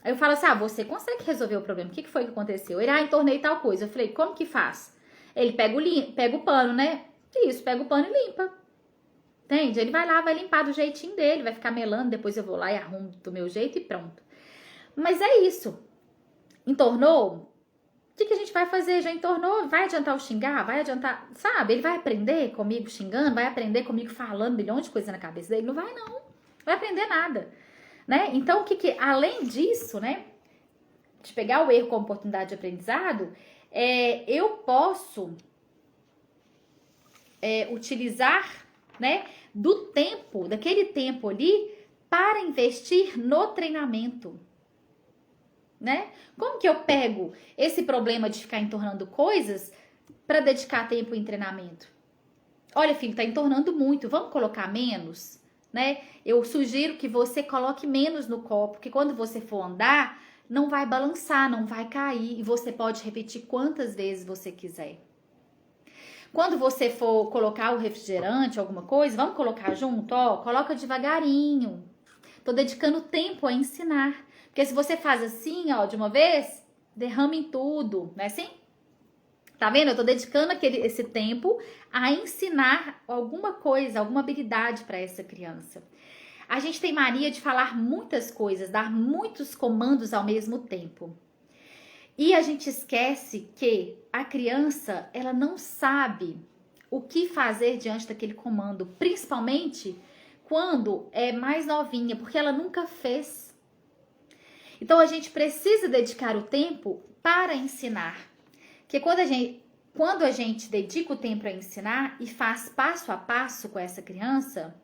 Aí eu falo assim, você consegue resolver o problema? O que foi que aconteceu? Ele, entornei tal coisa. Eu falei, como que faz? Ele pega o pano, né? Isso, pega o pano e limpa. Entende? Ele vai lá, vai limpar do jeitinho dele, vai ficar melando, depois eu vou lá e arrumo do meu jeito e pronto. Mas é isso. Entornou? O que a gente vai fazer? Já entornou? Vai adiantar o xingar? Vai adiantar, sabe? Ele vai aprender comigo xingando? Vai aprender comigo falando milhões de coisas na cabeça dele? Não vai, não. Não vai aprender nada, né? Então, além disso, né? De pegar o erro como oportunidade de aprendizado, eu posso utilizar, né, daquele tempo ali, para investir no treinamento, né? Como que eu pego esse problema de ficar entornando coisas para dedicar tempo em treinamento? Olha, filho, tá entornando muito, vamos colocar menos, né? Eu sugiro que você coloque menos no copo, que quando você for andar, não vai balançar, não vai cair, e você pode repetir quantas vezes você quiser. Quando você for colocar o refrigerante, alguma coisa, vamos colocar junto, coloca devagarinho. Tô dedicando tempo a ensinar. Porque se você faz assim, ó, de uma vez, derrama em tudo, não é assim? Tá vendo? Eu tô dedicando esse tempo a ensinar alguma coisa, alguma habilidade para essa criança. A gente tem mania de falar muitas coisas, dar muitos comandos ao mesmo tempo. E a gente esquece que a criança, ela não sabe o que fazer diante daquele comando, principalmente quando é mais novinha, porque ela nunca fez. Então a gente precisa dedicar o tempo para ensinar. Porque quando a gente dedica o tempo a ensinar e faz passo a passo com essa criança,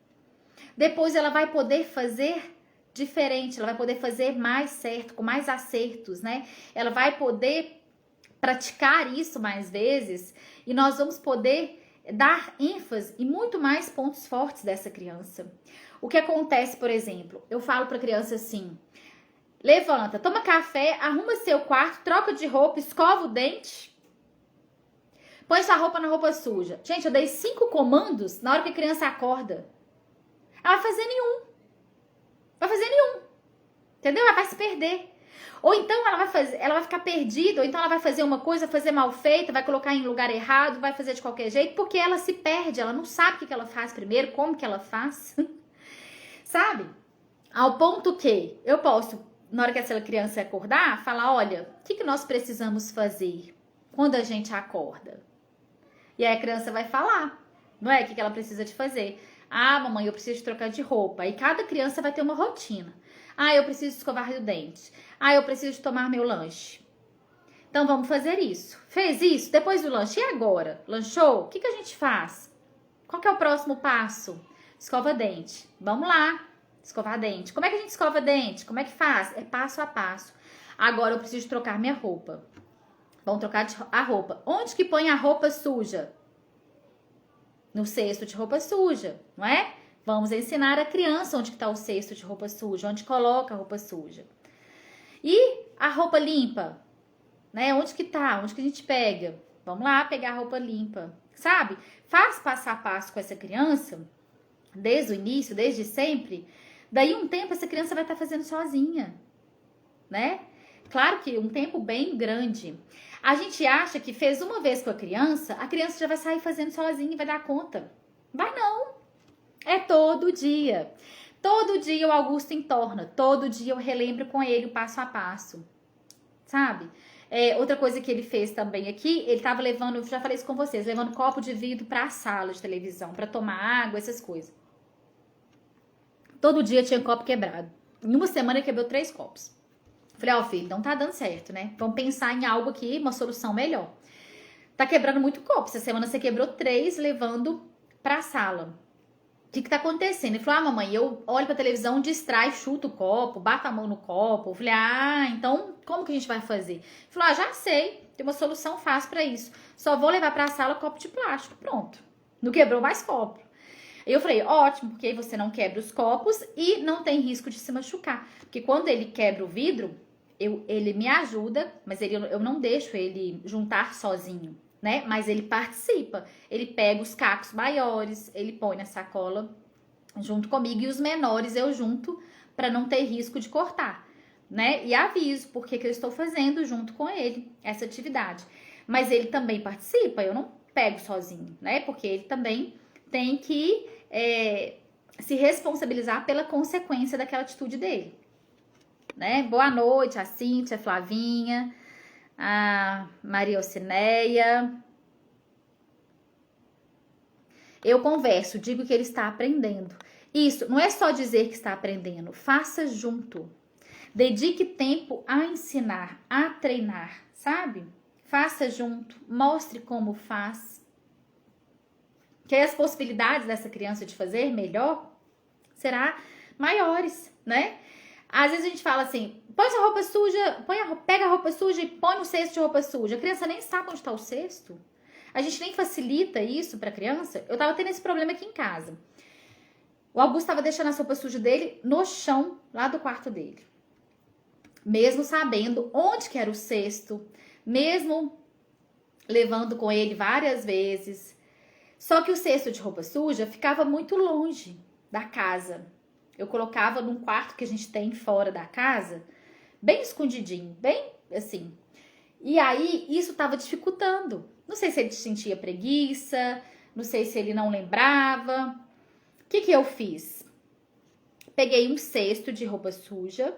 depois ela vai poder fazer diferente, ela vai poder fazer mais certo, com mais acertos, né? Ela vai poder praticar isso mais vezes e nós vamos poder dar ênfase e muito mais pontos fortes dessa criança. O que acontece, por exemplo, eu falo para a criança assim: levanta, toma café, arruma seu quarto, troca de roupa, escova o dente, põe sua roupa na roupa suja. Gente, eu dei 5 comandos na hora que a criança acorda. Ela vai fazer nenhum. Vai fazer nenhum. Entendeu? Ela vai se perder. Ou então ela vai ficar perdida, ou então ela vai fazer uma coisa, fazer mal feita, vai colocar em lugar errado, vai fazer de qualquer jeito, porque ela se perde, ela não sabe o que ela faz primeiro, como que ela faz. Sabe? Ao ponto que eu posso, na hora que essa criança acordar, falar: olha, o que nós precisamos fazer quando a gente acorda? E aí a criança vai falar, não é? O que ela precisa de fazer. Ah, mamãe, eu preciso trocar de roupa. E cada criança vai ter uma rotina. Ah, eu preciso escovar o dente. Ah, eu preciso tomar meu lanche. Então, vamos fazer isso. Fez isso? Depois do lanche. E agora? Lanchou? O que a gente faz? Qual que é o próximo passo? Escova dente. Vamos lá. Escovar dente. Como é que a gente escova dente? Como é que faz? É passo a passo. Agora, eu preciso trocar minha roupa. Vamos trocar a roupa. Onde que põe a roupa suja? No cesto de roupa suja, não é? Vamos ensinar a criança onde está o cesto de roupa suja, onde coloca a roupa suja. E a roupa limpa, né? Onde que tá? Onde que a gente pega? Vamos lá pegar a roupa limpa, sabe? Faz passo a passo com essa criança, desde o início, desde sempre. Daí um tempo essa criança vai estar fazendo sozinha, né? Claro que um tempo bem grande. A gente acha que fez uma vez com a criança já vai sair fazendo sozinha e vai dar conta. Vai não. É todo dia. Todo dia o Augusto entorna. Todo dia eu relembro com ele o passo a passo. Sabe? Outra coisa que ele fez também aqui, ele tava levando, eu já falei isso com vocês, levando copo de vidro pra sala de televisão, pra tomar água, essas coisas. Todo dia tinha copo quebrado. Em uma semana ele quebrou 3 copos. Falei: ó, filho, não tá dando certo, né? Vamos pensar em algo aqui, uma solução melhor. Tá quebrando muito copo. Essa semana você quebrou 3 levando pra sala. O que tá acontecendo? Ele falou: ah, mamãe, eu olho pra televisão, distrai, chuto o copo, bato a mão no copo. Eu falei: ah, então como que a gente vai fazer? Ele falou: ah, já sei, tem uma solução fácil pra isso. Só vou levar pra sala copo de plástico. Pronto. Não quebrou mais copo. Eu falei: ótimo, porque aí você não quebra os copos e não tem risco de se machucar. Porque quando ele quebra o vidro, ele me ajuda, mas eu não deixo ele juntar sozinho, né? Mas ele participa. Ele pega os cacos maiores, ele põe na sacola junto comigo e os menores eu junto para não ter risco de cortar, né? E aviso porque que eu estou fazendo junto com ele essa atividade. Mas ele também participa, eu não pego sozinho, né? Porque ele também tem que se responsabilizar pela consequência daquela atitude dele. Né? Boa noite, a Cíntia, a Flavinha, a Maria Ocineia. Eu converso, digo que ele está aprendendo. Isso, não é só dizer que está aprendendo, faça junto. Dedique tempo a ensinar, a treinar, sabe? Faça junto, mostre como faz. Que as possibilidades dessa criança de fazer melhor será maiores, né? Às vezes a gente fala assim: põe sua roupa suja, pega a roupa suja e põe no cesto de roupa suja. A criança nem sabe onde está o cesto. A gente nem facilita isso para a criança. Eu tava tendo esse problema aqui em casa. O Augusto tava deixando a roupa suja dele no chão, lá do quarto dele. Mesmo sabendo onde que era o cesto, mesmo levando com ele várias vezes. Só que o cesto de roupa suja ficava muito longe da casa. Eu colocava num quarto que a gente tem fora da casa, bem escondidinho, bem assim. E aí, isso tava dificultando. Não sei se ele sentia preguiça, não sei se ele não lembrava. O que eu fiz? Peguei um cesto de roupa suja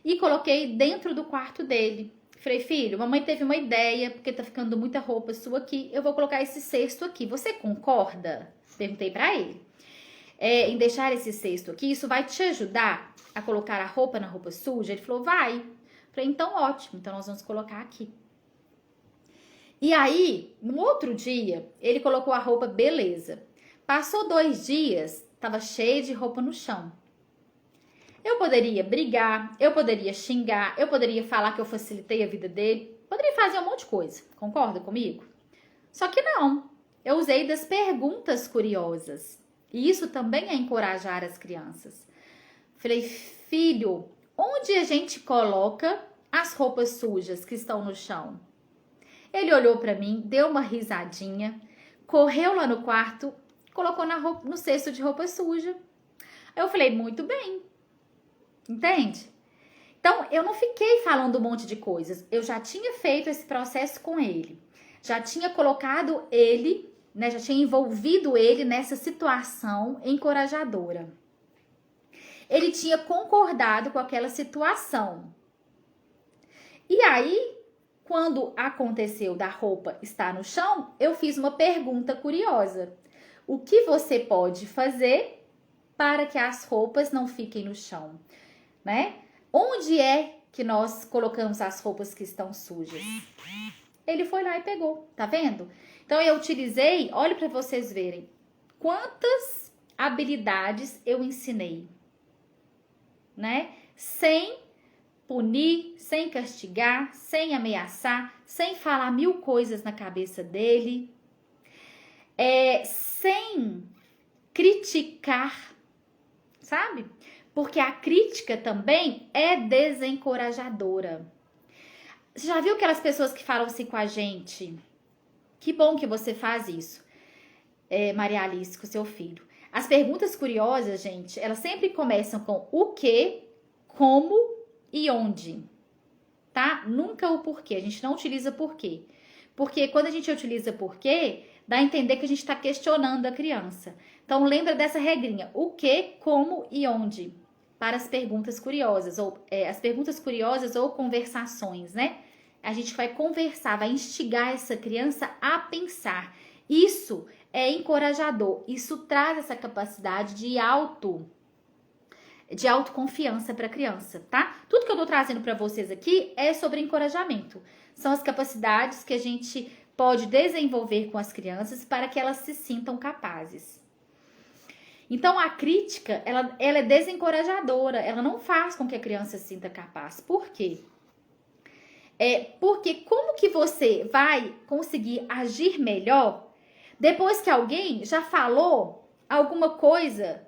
e coloquei dentro do quarto dele. Falei, filho, mamãe teve uma ideia, porque tá ficando muita roupa sua aqui, eu vou colocar esse cesto aqui. Você concorda? Perguntei pra ele. Em deixar esse cesto aqui, isso vai te ajudar a colocar a roupa na roupa suja? Ele falou, vai. Falei, então ótimo, então nós vamos colocar aqui. E aí, no outro dia, ele colocou a roupa, beleza. Passou 2 dias, tava cheio de roupa no chão. Eu poderia brigar, eu poderia xingar, eu poderia falar que eu facilitei a vida dele, poderia fazer um monte de coisa, concorda comigo? Só que não, eu usei das perguntas curiosas. E isso também é encorajar as crianças. Falei, filho, onde a gente coloca as roupas sujas que estão no chão? Ele olhou para mim, deu uma risadinha, correu lá no quarto, colocou no cesto de roupa suja. Eu falei, muito bem. Entende? Então, eu não fiquei falando um monte de coisas. Eu já tinha feito esse processo com ele. Já tinha colocado ele, né? Já tinha envolvido ele nessa situação encorajadora. Ele tinha concordado com aquela situação. E aí, quando aconteceu da roupa estar no chão, eu fiz uma pergunta curiosa. O que você pode fazer para que as roupas não fiquem no chão? Né? Onde é que nós colocamos as roupas que estão sujas? Ele foi lá e pegou, tá vendo? Então eu utilizei, olha para vocês verem, quantas habilidades eu ensinei, né? Sem punir, sem castigar, sem ameaçar, sem falar 1000 coisas na cabeça dele, sem criticar, sabe? Porque a crítica também é desencorajadora. Você já viu aquelas pessoas que falam assim com a gente? Que bom que você faz isso, Maria Alice, com seu filho. As perguntas curiosas, gente, elas sempre começam com o que, como e onde, tá? Nunca o porquê. A gente não utiliza porquê. Porque quando a gente utiliza porquê, dá a entender que a gente está questionando a criança. Então, lembra dessa regrinha. O que, como e onde? Para as perguntas curiosas, ou as perguntas curiosas ou conversações, né? A gente vai conversar, vai instigar essa criança a pensar. Isso é encorajador, isso traz essa capacidade de autoconfiança para a criança, tá? Tudo que eu tô trazendo para vocês aqui é sobre encorajamento. São as capacidades que a gente pode desenvolver com as crianças para que elas se sintam capazes. Então, a crítica, ela é desencorajadora, ela não faz com que a criança se sinta capaz. Por quê? Porque como que você vai conseguir agir melhor depois que alguém já falou alguma coisa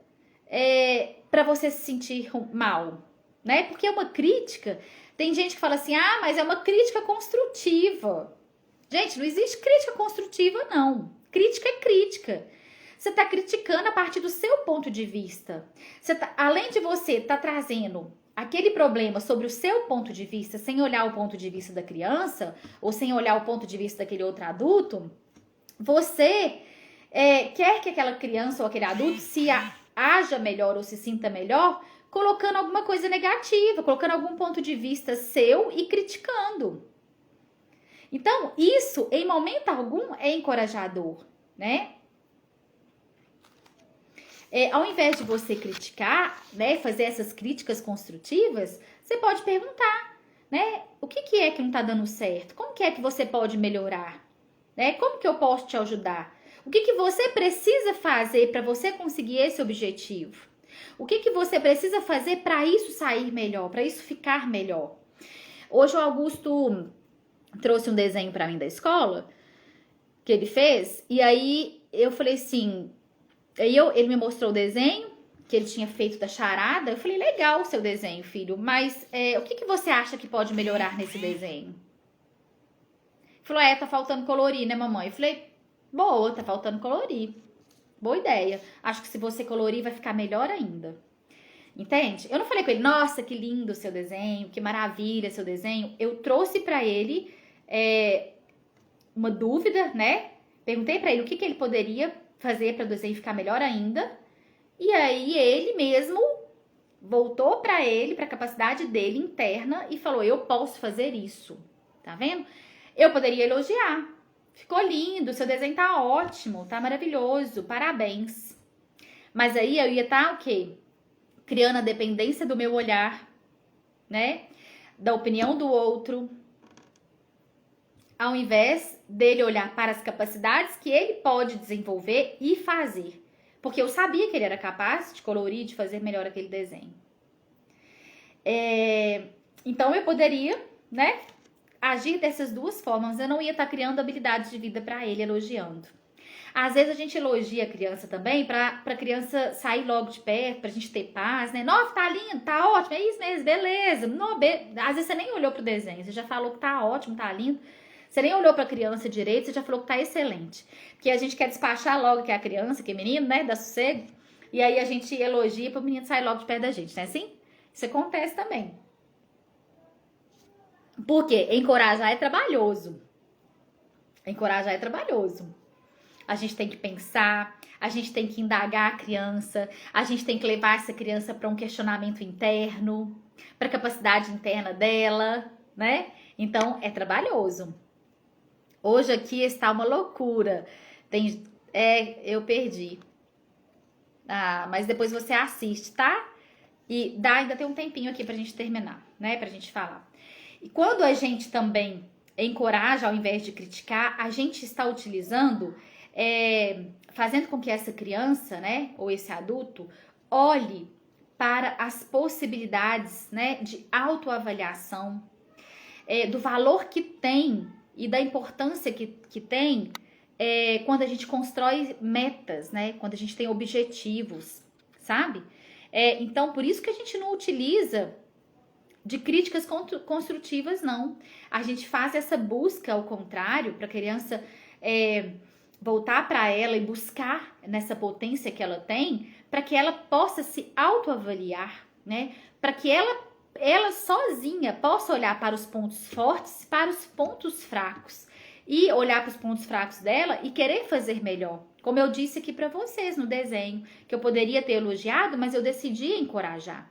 para você se sentir mal, né? Porque é uma crítica. Tem gente que fala assim, mas é uma crítica construtiva. Gente, não existe crítica construtiva, não. Crítica é crítica. Você está criticando a partir do seu ponto de vista. Além de você estar trazendo aquele problema sobre o seu ponto de vista, sem olhar o ponto de vista da criança, ou sem olhar o ponto de vista daquele outro adulto, você quer que aquela criança ou aquele adulto se haja melhor ou se sinta melhor, colocando alguma coisa negativa, colocando algum ponto de vista seu e criticando. Então, isso, em momento algum, é encorajador, né? Ao invés de você criticar, né, fazer essas críticas construtivas, você pode perguntar, né? O que é que não tá dando certo? Como que é que você pode melhorar? Né? Como que eu posso te ajudar? O que você precisa fazer para você conseguir esse objetivo? O que você precisa fazer para isso sair melhor, para isso ficar melhor? Hoje o Augusto trouxe um desenho para mim da escola que ele fez, e aí eu falei assim, ele me mostrou o desenho que ele tinha feito da charada. Eu falei, legal o seu desenho, filho, mas o que você acha que pode melhorar nesse desenho? Ele falou, tá faltando colorir, né, mamãe? Eu falei, boa, tá faltando colorir. Boa ideia. Acho que se você colorir vai ficar melhor ainda. Entende? Eu não falei com ele, nossa, que lindo o seu desenho, que maravilha seu desenho. Eu trouxe pra ele uma dúvida, né? Perguntei pra ele o que ele poderia fazer para o desenho ficar melhor ainda. E aí ele mesmo voltou pra ele, pra capacidade dele interna e falou, eu posso fazer isso. Tá vendo? Eu poderia elogiar. Ficou lindo, seu desenho tá ótimo, tá maravilhoso, parabéns. Mas aí eu ia estar o quê? Criando a dependência do meu olhar, né? Da opinião do outro. Ao invés dele olhar para as capacidades que ele pode desenvolver e fazer. Porque eu sabia que ele era capaz de colorir, de fazer melhor aquele desenho. Então eu poderia, né? Agir dessas duas formas. Eu não ia estar criando habilidades de vida para ele, elogiando. Às vezes a gente elogia a criança também pra criança sair logo de perto, pra gente ter paz, né? Nossa, tá lindo, tá ótimo, é isso mesmo, beleza. Às vezes você nem olhou pro desenho, você já falou que tá ótimo, tá lindo. Você nem olhou pra criança direito, você já falou que tá excelente. Porque a gente quer despachar logo que é a criança, que é menino, né? Dá sossego. E aí a gente elogia pro menino sair logo de perto da gente, né? Assim? Isso acontece também. Por quê? Encorajar é trabalhoso. Encorajar é trabalhoso. A gente tem que pensar, a gente tem que indagar a criança, a gente tem que levar essa criança para um questionamento interno, para a capacidade interna dela, né? Então, é trabalhoso. Hoje aqui está uma loucura. Eu perdi. Mas depois você assiste, tá? E ainda tem um tempinho aqui pra gente terminar, né? Pra gente falar. E quando a gente também encoraja ao invés de criticar, a gente está utilizando, fazendo com que essa criança, né, ou esse adulto, olhe para as possibilidades, né, de autoavaliação, do valor que tem e da importância que tem quando a gente constrói metas, né, quando a gente tem objetivos, sabe? Então, por isso que a gente não utiliza de críticas construtivas, não. A gente faz essa busca ao contrário, para a criança voltar para ela e buscar nessa potência que ela tem, para que ela possa se autoavaliar, né? Para que ela sozinha possa olhar para os pontos fortes, para os pontos fracos, e olhar para os pontos fracos dela e querer fazer melhor. Como eu disse aqui para vocês no desenho, que eu poderia ter elogiado, mas eu decidi encorajar,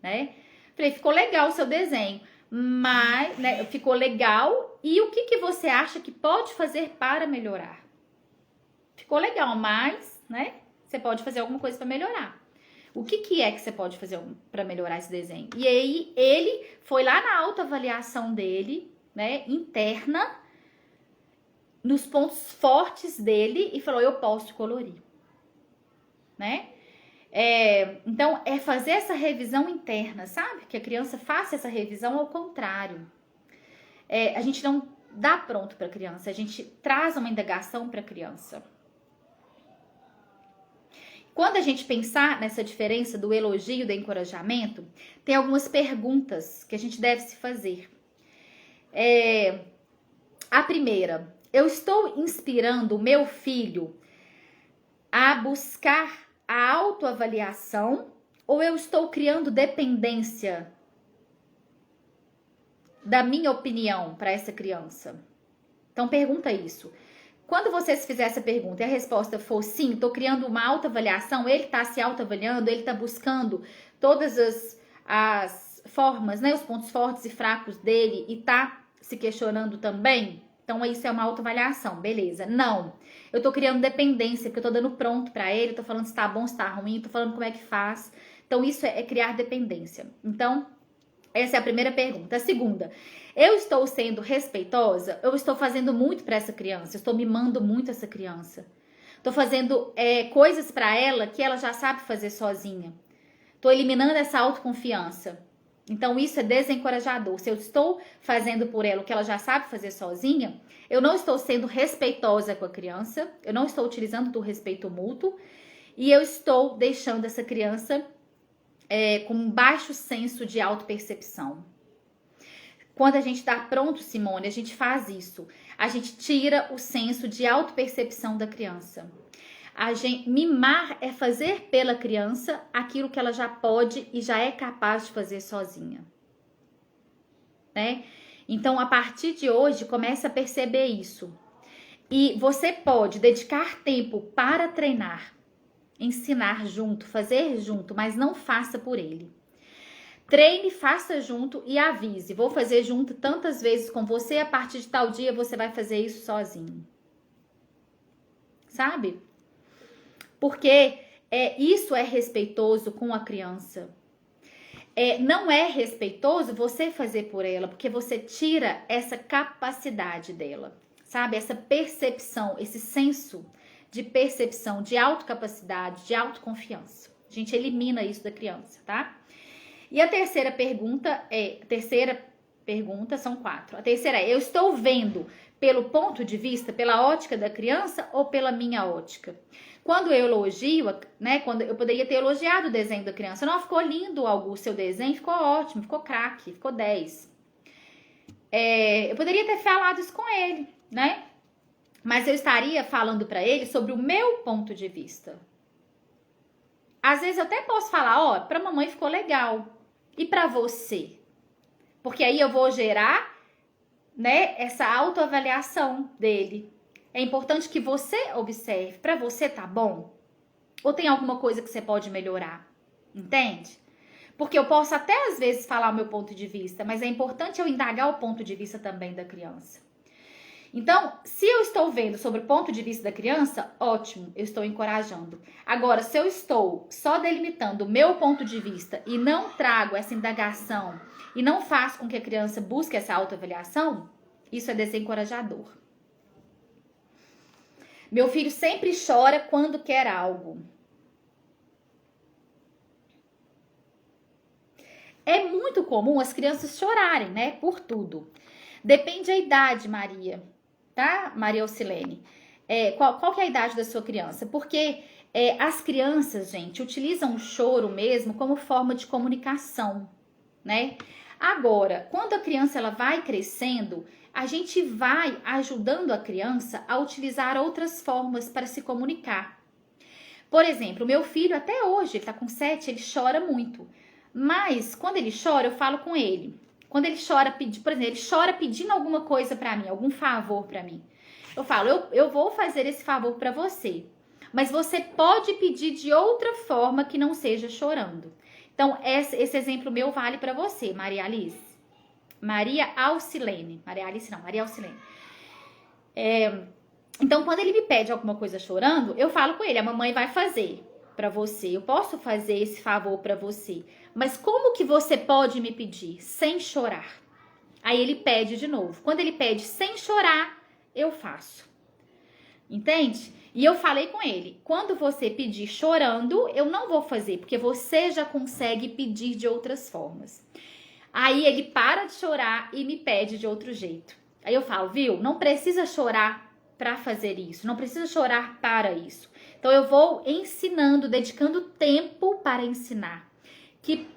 né? Falei, ficou legal o seu desenho, mas, né, ficou legal, e o que você acha que pode fazer para melhorar? Ficou legal, mas, né, você pode fazer alguma coisa para melhorar. O que é que você pode fazer para melhorar esse desenho? E aí, ele foi lá na autoavaliação dele, né, interna, nos pontos fortes dele, e falou, eu posso colorir, né? Então, é fazer essa revisão interna, sabe? Que a criança faça essa revisão ao contrário. A gente não dá pronto para a criança, a gente traz uma indagação para a criança. Quando a gente pensar nessa diferença do elogio e do encorajamento, tem algumas perguntas que a gente deve se fazer. A primeira, eu estou inspirando o meu filho a buscar a autoavaliação, ou eu estou criando dependência da minha opinião para essa criança? Então pergunta isso. Quando você se fizer essa pergunta e a resposta for sim, estou criando uma autoavaliação, ele está se autoavaliando, ele está buscando todas as formas, né, os pontos fortes e fracos dele, e está se questionando também, então isso é uma autoavaliação, beleza. Não, eu tô criando dependência, porque eu tô dando pronto pra ele, tô falando se tá bom, se tá ruim, tô falando como é que faz. Então isso é criar dependência. Então, essa é a primeira pergunta. A segunda, eu estou sendo respeitosa? Eu estou fazendo muito pra essa criança, eu estou mimando muito essa criança. Tô fazendo coisas pra ela que ela já sabe fazer sozinha. Tô eliminando essa autoconfiança. Então, isso é desencorajador. Se eu estou fazendo por ela o que ela já sabe fazer sozinha, eu não estou sendo respeitosa com a criança, eu não estou utilizando do respeito mútuo, e eu estou deixando essa criança com um baixo senso de autopercepção. Quando a gente está pronto, Simone, a gente faz isso. A gente tira o senso de autopercepção da criança. Mimar é fazer pela criança aquilo que ela já pode e já é capaz de fazer sozinha, né? Então, a partir de hoje, comece a perceber isso. E você pode dedicar tempo para treinar, ensinar junto, fazer junto, mas não faça por ele. Treine, faça junto e avise. Vou fazer junto tantas vezes com você, a partir de tal dia você vai fazer isso sozinho. Sabe? Porque isso é respeitoso com a criança. Não é respeitoso você fazer por ela, porque você tira essa capacidade dela, sabe? Essa percepção, esse senso de percepção, de autocapacidade, de autoconfiança. A gente elimina isso da criança, tá? E a terceira pergunta são 4. A terceira é: eu estou vendo pelo ponto de vista, pela ótica da criança ou pela minha ótica? Quando eu elogio, né? Quando eu poderia ter elogiado o desenho da criança. Não, ficou lindo, Augusto, seu desenho, ficou ótimo, ficou craque, ficou 10. Eu poderia ter falado isso com ele, né? Mas eu estaria falando para ele sobre o meu ponto de vista. Às vezes eu até posso falar, ó, pra mamãe ficou legal. E pra você? Porque aí eu vou gerar, né, essa autoavaliação dele. É importante que você observe. Pra você tá bom? Ou tem alguma coisa que você pode melhorar? Entende? Porque eu posso até às vezes falar o meu ponto de vista, mas é importante eu indagar o ponto de vista também da criança. Então, se eu estou vendo sobre o ponto de vista da criança, ótimo, eu estou encorajando. Agora, se eu estou só delimitando o meu ponto de vista e não trago essa indagação e não faço com que a criança busque essa autoavaliação, isso é desencorajador. Meu filho sempre chora quando quer algo. É muito comum as crianças chorarem, né? Por tudo. Depende da idade, Maria. Tá, Maria Alcilene? Qual que é a idade da sua criança? Porque as crianças, gente, utilizam o choro mesmo como forma de comunicação, né? Agora, quando a criança ela vai crescendo, a gente vai ajudando a criança a utilizar outras formas para se comunicar. Por exemplo, o meu filho até hoje, ele tá com 7, ele chora muito. Mas quando ele chora, eu falo com ele. Quando ele chora, por exemplo, ele chora pedindo alguma coisa pra mim, algum favor pra mim. Eu falo, eu vou fazer esse favor pra você. Mas você pode pedir de outra forma que não seja chorando. Então, esse exemplo meu vale pra você, Maria Alice. Maria Alcilene. Maria Alice não, Maria Alcilene. Então, quando ele me pede alguma coisa chorando, eu falo com ele, a mamãe vai fazer pra você. Eu posso fazer esse favor pra você. Mas como que você pode me pedir sem chorar? Aí ele pede de novo. Quando ele pede sem chorar, eu faço. Entende? E eu falei com ele, quando você pedir chorando, eu não vou fazer, porque você já consegue pedir de outras formas. Aí ele para de chorar e me pede de outro jeito. Aí eu falo, viu? Não precisa chorar para fazer isso, não precisa chorar para isso. Então eu vou ensinando, dedicando tempo para ensinar. Que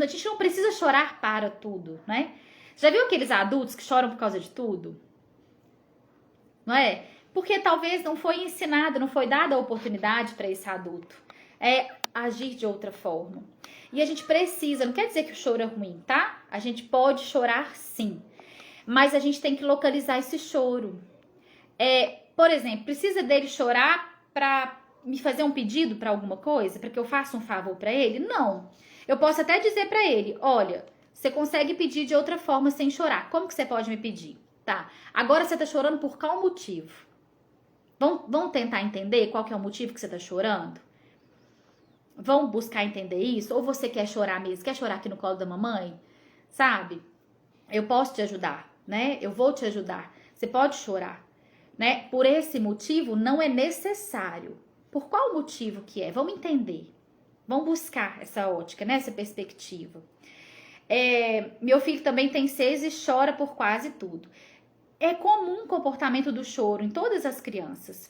a gente não precisa chorar para tudo, né? Já viu aqueles adultos que choram por causa de tudo? Não é? Porque talvez não foi ensinado, não foi dada a oportunidade para esse adulto. Agir de outra forma. E a gente precisa, não quer dizer que o choro é ruim, tá? A gente pode chorar sim. Mas a gente tem que localizar esse choro. Por exemplo, precisa dele chorar para me fazer um pedido para alguma coisa, para que eu faça um favor para ele? Não. Eu posso até dizer para ele, olha, você consegue pedir de outra forma sem chorar. Como que você pode me pedir? Tá. Agora você tá chorando por qual motivo? Vamos tentar entender qual que é o motivo que você tá chorando? Vão buscar entender isso? Ou você quer chorar mesmo? Quer chorar aqui no colo da mamãe? Sabe? Eu posso te ajudar, né? Eu vou te ajudar. Você pode chorar, né? Por esse motivo não é necessário. Por qual motivo que é? Vamos entender. Vamos buscar essa ótica, né? Essa perspectiva. Meu filho também tem 6 e chora por quase tudo. É comum o comportamento do choro em todas as crianças.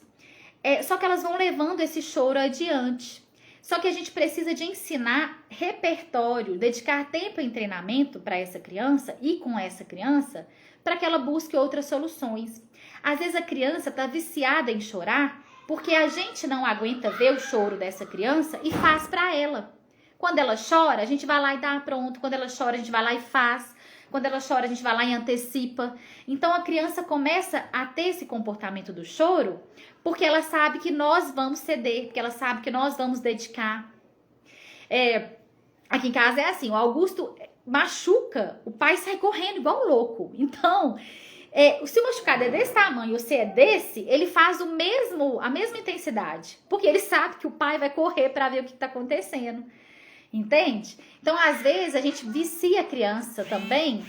Só que elas vão levando esse choro adiante. Só que a gente precisa de ensinar repertório, dedicar tempo em treinamento para essa criança e com essa criança, para que ela busque outras soluções. Às vezes a criança está viciada em chorar Porque a gente não aguenta ver o choro dessa criança e faz pra ela. Quando ela chora, a gente vai lá e dá pronto. Quando ela chora, a gente vai lá e faz. Quando ela chora, a gente vai lá e antecipa. Então, a criança começa a ter esse comportamento do choro porque ela sabe que nós vamos ceder, porque ela sabe que nós vamos dedicar. Aqui em casa é assim, o Augusto machuca, o pai sai correndo igual louco. Então, se o machucado é desse tamanho ou se é desse, ele faz a mesma intensidade. Porque ele sabe que o pai vai correr para ver o que está acontecendo. Entende? Então, às vezes, a gente vicia a criança também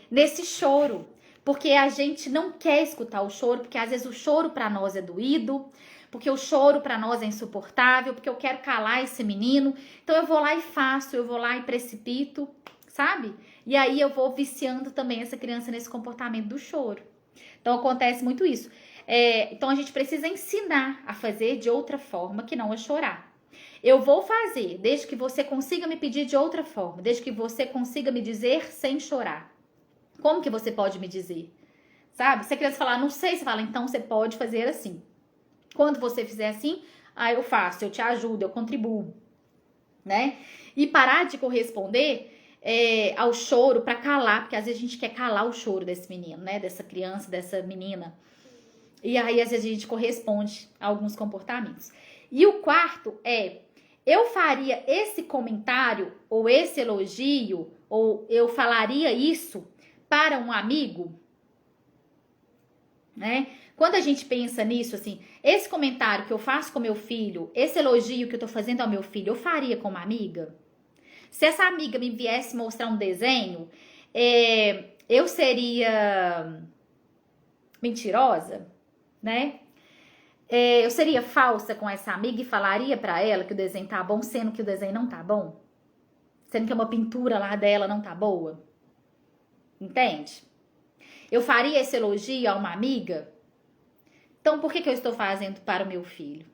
nesse choro. Porque a gente não quer escutar o choro, porque às vezes o choro para nós é doído, porque o choro para nós é insuportável, porque eu quero calar esse menino. Então, eu vou lá e faço, eu vou lá e precipito, sabe? E aí eu vou viciando também essa criança nesse comportamento do choro. Então, acontece muito isso. Então, a gente precisa ensinar a fazer de outra forma, que não é chorar. Eu vou fazer, desde que você consiga me pedir de outra forma, desde que você consiga me dizer sem chorar. Como que você pode me dizer? Sabe? Se a criança falar, não sei, você fala, então você pode fazer assim. Quando você fizer assim, eu faço, eu te ajudo, eu contribuo, né? E parar de corresponder ao choro para calar, porque às vezes a gente quer calar o choro desse menino, né? Dessa criança, dessa menina. E aí, às vezes, a gente corresponde a alguns comportamentos. E o quarto eu faria esse comentário, ou esse elogio, ou eu falaria isso para um amigo, né? Quando a gente pensa nisso, assim, esse comentário que eu faço com meu filho, esse elogio que eu tô fazendo ao meu filho, eu faria com uma amiga? Se essa amiga me viesse mostrar um desenho, eu seria mentirosa, né? Eu seria falsa com essa amiga e falaria pra ela que o desenho tá bom, sendo que o desenho não tá bom? Sendo que uma pintura lá dela não tá boa? Entende? Eu faria esse elogio a uma amiga? Então, por que eu estou fazendo para o meu filho?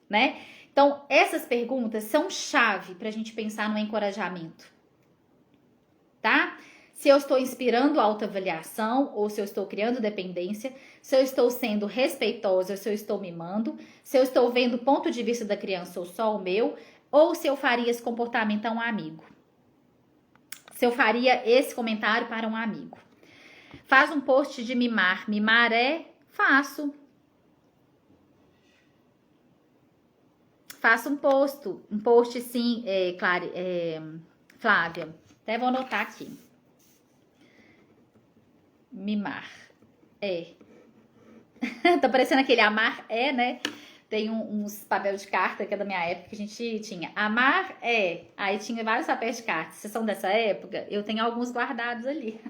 Né? Então, essas perguntas são chave pra gente pensar no encorajamento. Tá? Se eu estou inspirando autoavaliação ou se eu estou criando dependência, se eu estou sendo respeitosa ou se eu estou mimando, se eu estou vendo o ponto de vista da criança ou só o meu, ou se eu faria esse comportamento a um amigo. Se eu faria esse comentário para um amigo. Faz um post de mimar. Mimar faço. Faça um post sim, Flávia. Até vou anotar aqui. Mimar. Tá parecendo aquele amar né? Tem uns papéis de carta que é da minha época que a gente tinha. Amar Aí tinha vários papéis de carta. Vocês são dessa época? Eu tenho alguns guardados ali.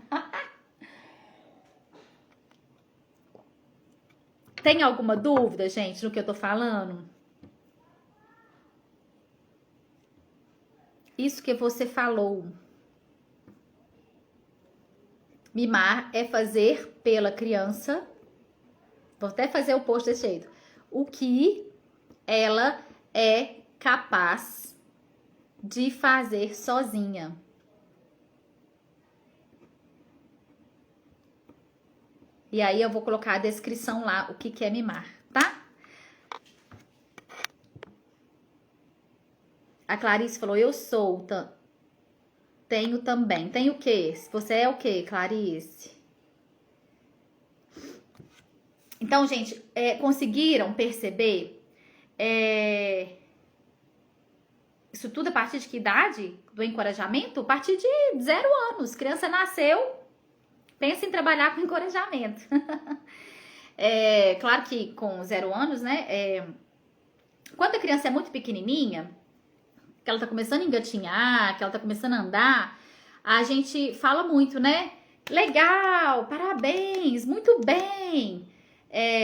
Tem alguma dúvida, gente, no que eu tô falando? Isso que você falou. Mimar é fazer pela criança. Vou até fazer o post desse jeito. O que ela é capaz de fazer sozinha. E aí eu vou colocar a descrição lá, o que é mimar, tá? A Clarice falou, eu sou, tenho também. Tem o quê? Você é o quê, Clarice? Então, gente, conseguiram perceber isso tudo a partir de que idade do encorajamento? A partir de 0 anos. Criança nasceu, pensa em trabalhar com encorajamento. Claro que com 0 anos, né? Quando a criança é muito pequenininha, que ela tá começando a engatinhar, que ela tá começando a andar, a gente fala muito, né? Legal, parabéns, muito bem.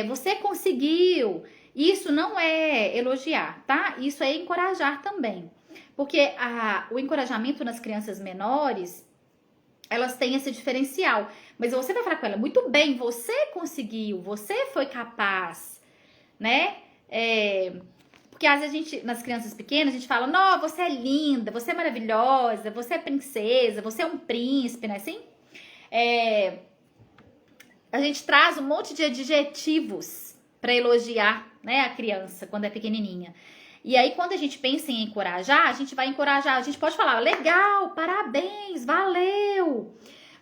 Você conseguiu. Isso não é elogiar, tá? Isso é encorajar também. Porque o encorajamento nas crianças menores, elas têm esse diferencial. Mas você vai falar com ela, muito bem, você conseguiu, você foi capaz, né? Porque às vezes nas crianças pequenas, a gente fala, não, você é linda, você é maravilhosa, você é princesa, você é um príncipe, né? Assim? A gente traz um monte de adjetivos, para elogiar, né, a criança quando é pequenininha. E aí, quando a gente pensa em encorajar, a gente vai encorajar, a gente pode falar, legal, parabéns, valeu,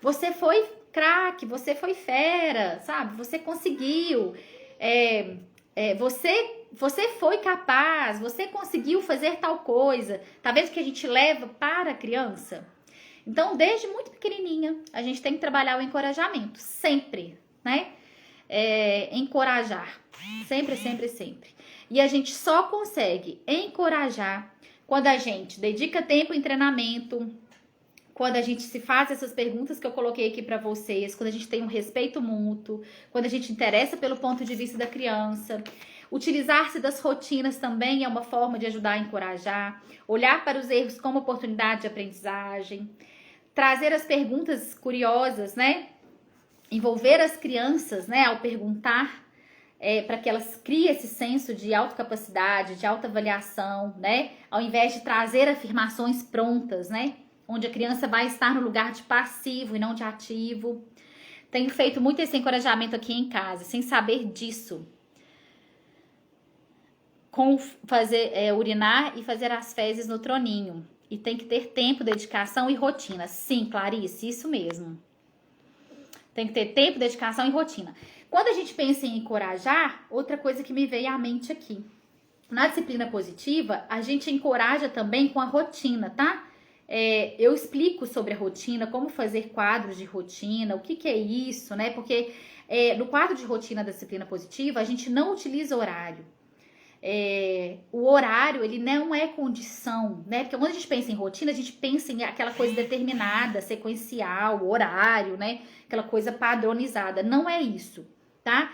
você foi craque, você foi fera, sabe? Você conseguiu, você foi capaz, você conseguiu fazer tal coisa. Tá vendo que a gente leva para a criança? Então, desde muito pequenininha, a gente tem que trabalhar o encorajamento, sempre, né? Encorajar, sempre, sempre, sempre. E a gente só consegue encorajar quando a gente dedica tempo em treinamento, quando a gente se faz essas perguntas que eu coloquei aqui para vocês, quando a gente tem um respeito mútuo, quando a gente interessa pelo ponto de vista da criança. Utilizar-se das rotinas também é uma forma de ajudar a encorajar. Olhar para os erros como oportunidade de aprendizagem. Trazer as perguntas curiosas, né? Envolver as crianças, né? Ao perguntar, para que elas criem esse senso de autocapacidade, de autoavaliação, né? Ao invés de trazer afirmações prontas, né? Onde a criança vai estar no lugar de passivo e não de ativo. Tenho feito muito esse encorajamento aqui em casa, sem saber disso. Com urinar e fazer as fezes no troninho. E tem que ter tempo, dedicação e rotina. Sim, Clarice, isso mesmo. Tem que ter tempo, dedicação e rotina. Quando a gente pensa em encorajar, outra coisa que me veio à mente aqui. Na disciplina positiva, a gente encoraja também com a rotina, tá? Eu explico sobre a rotina, como fazer quadros de rotina, o que é isso, né? Porque no quadro de rotina da disciplina positiva, a gente não utiliza horário. O horário, ele não é condição, né? Porque quando a gente pensa em rotina, a gente pensa em aquela coisa determinada, sequencial, horário, né? Aquela coisa padronizada. Não é isso, tá?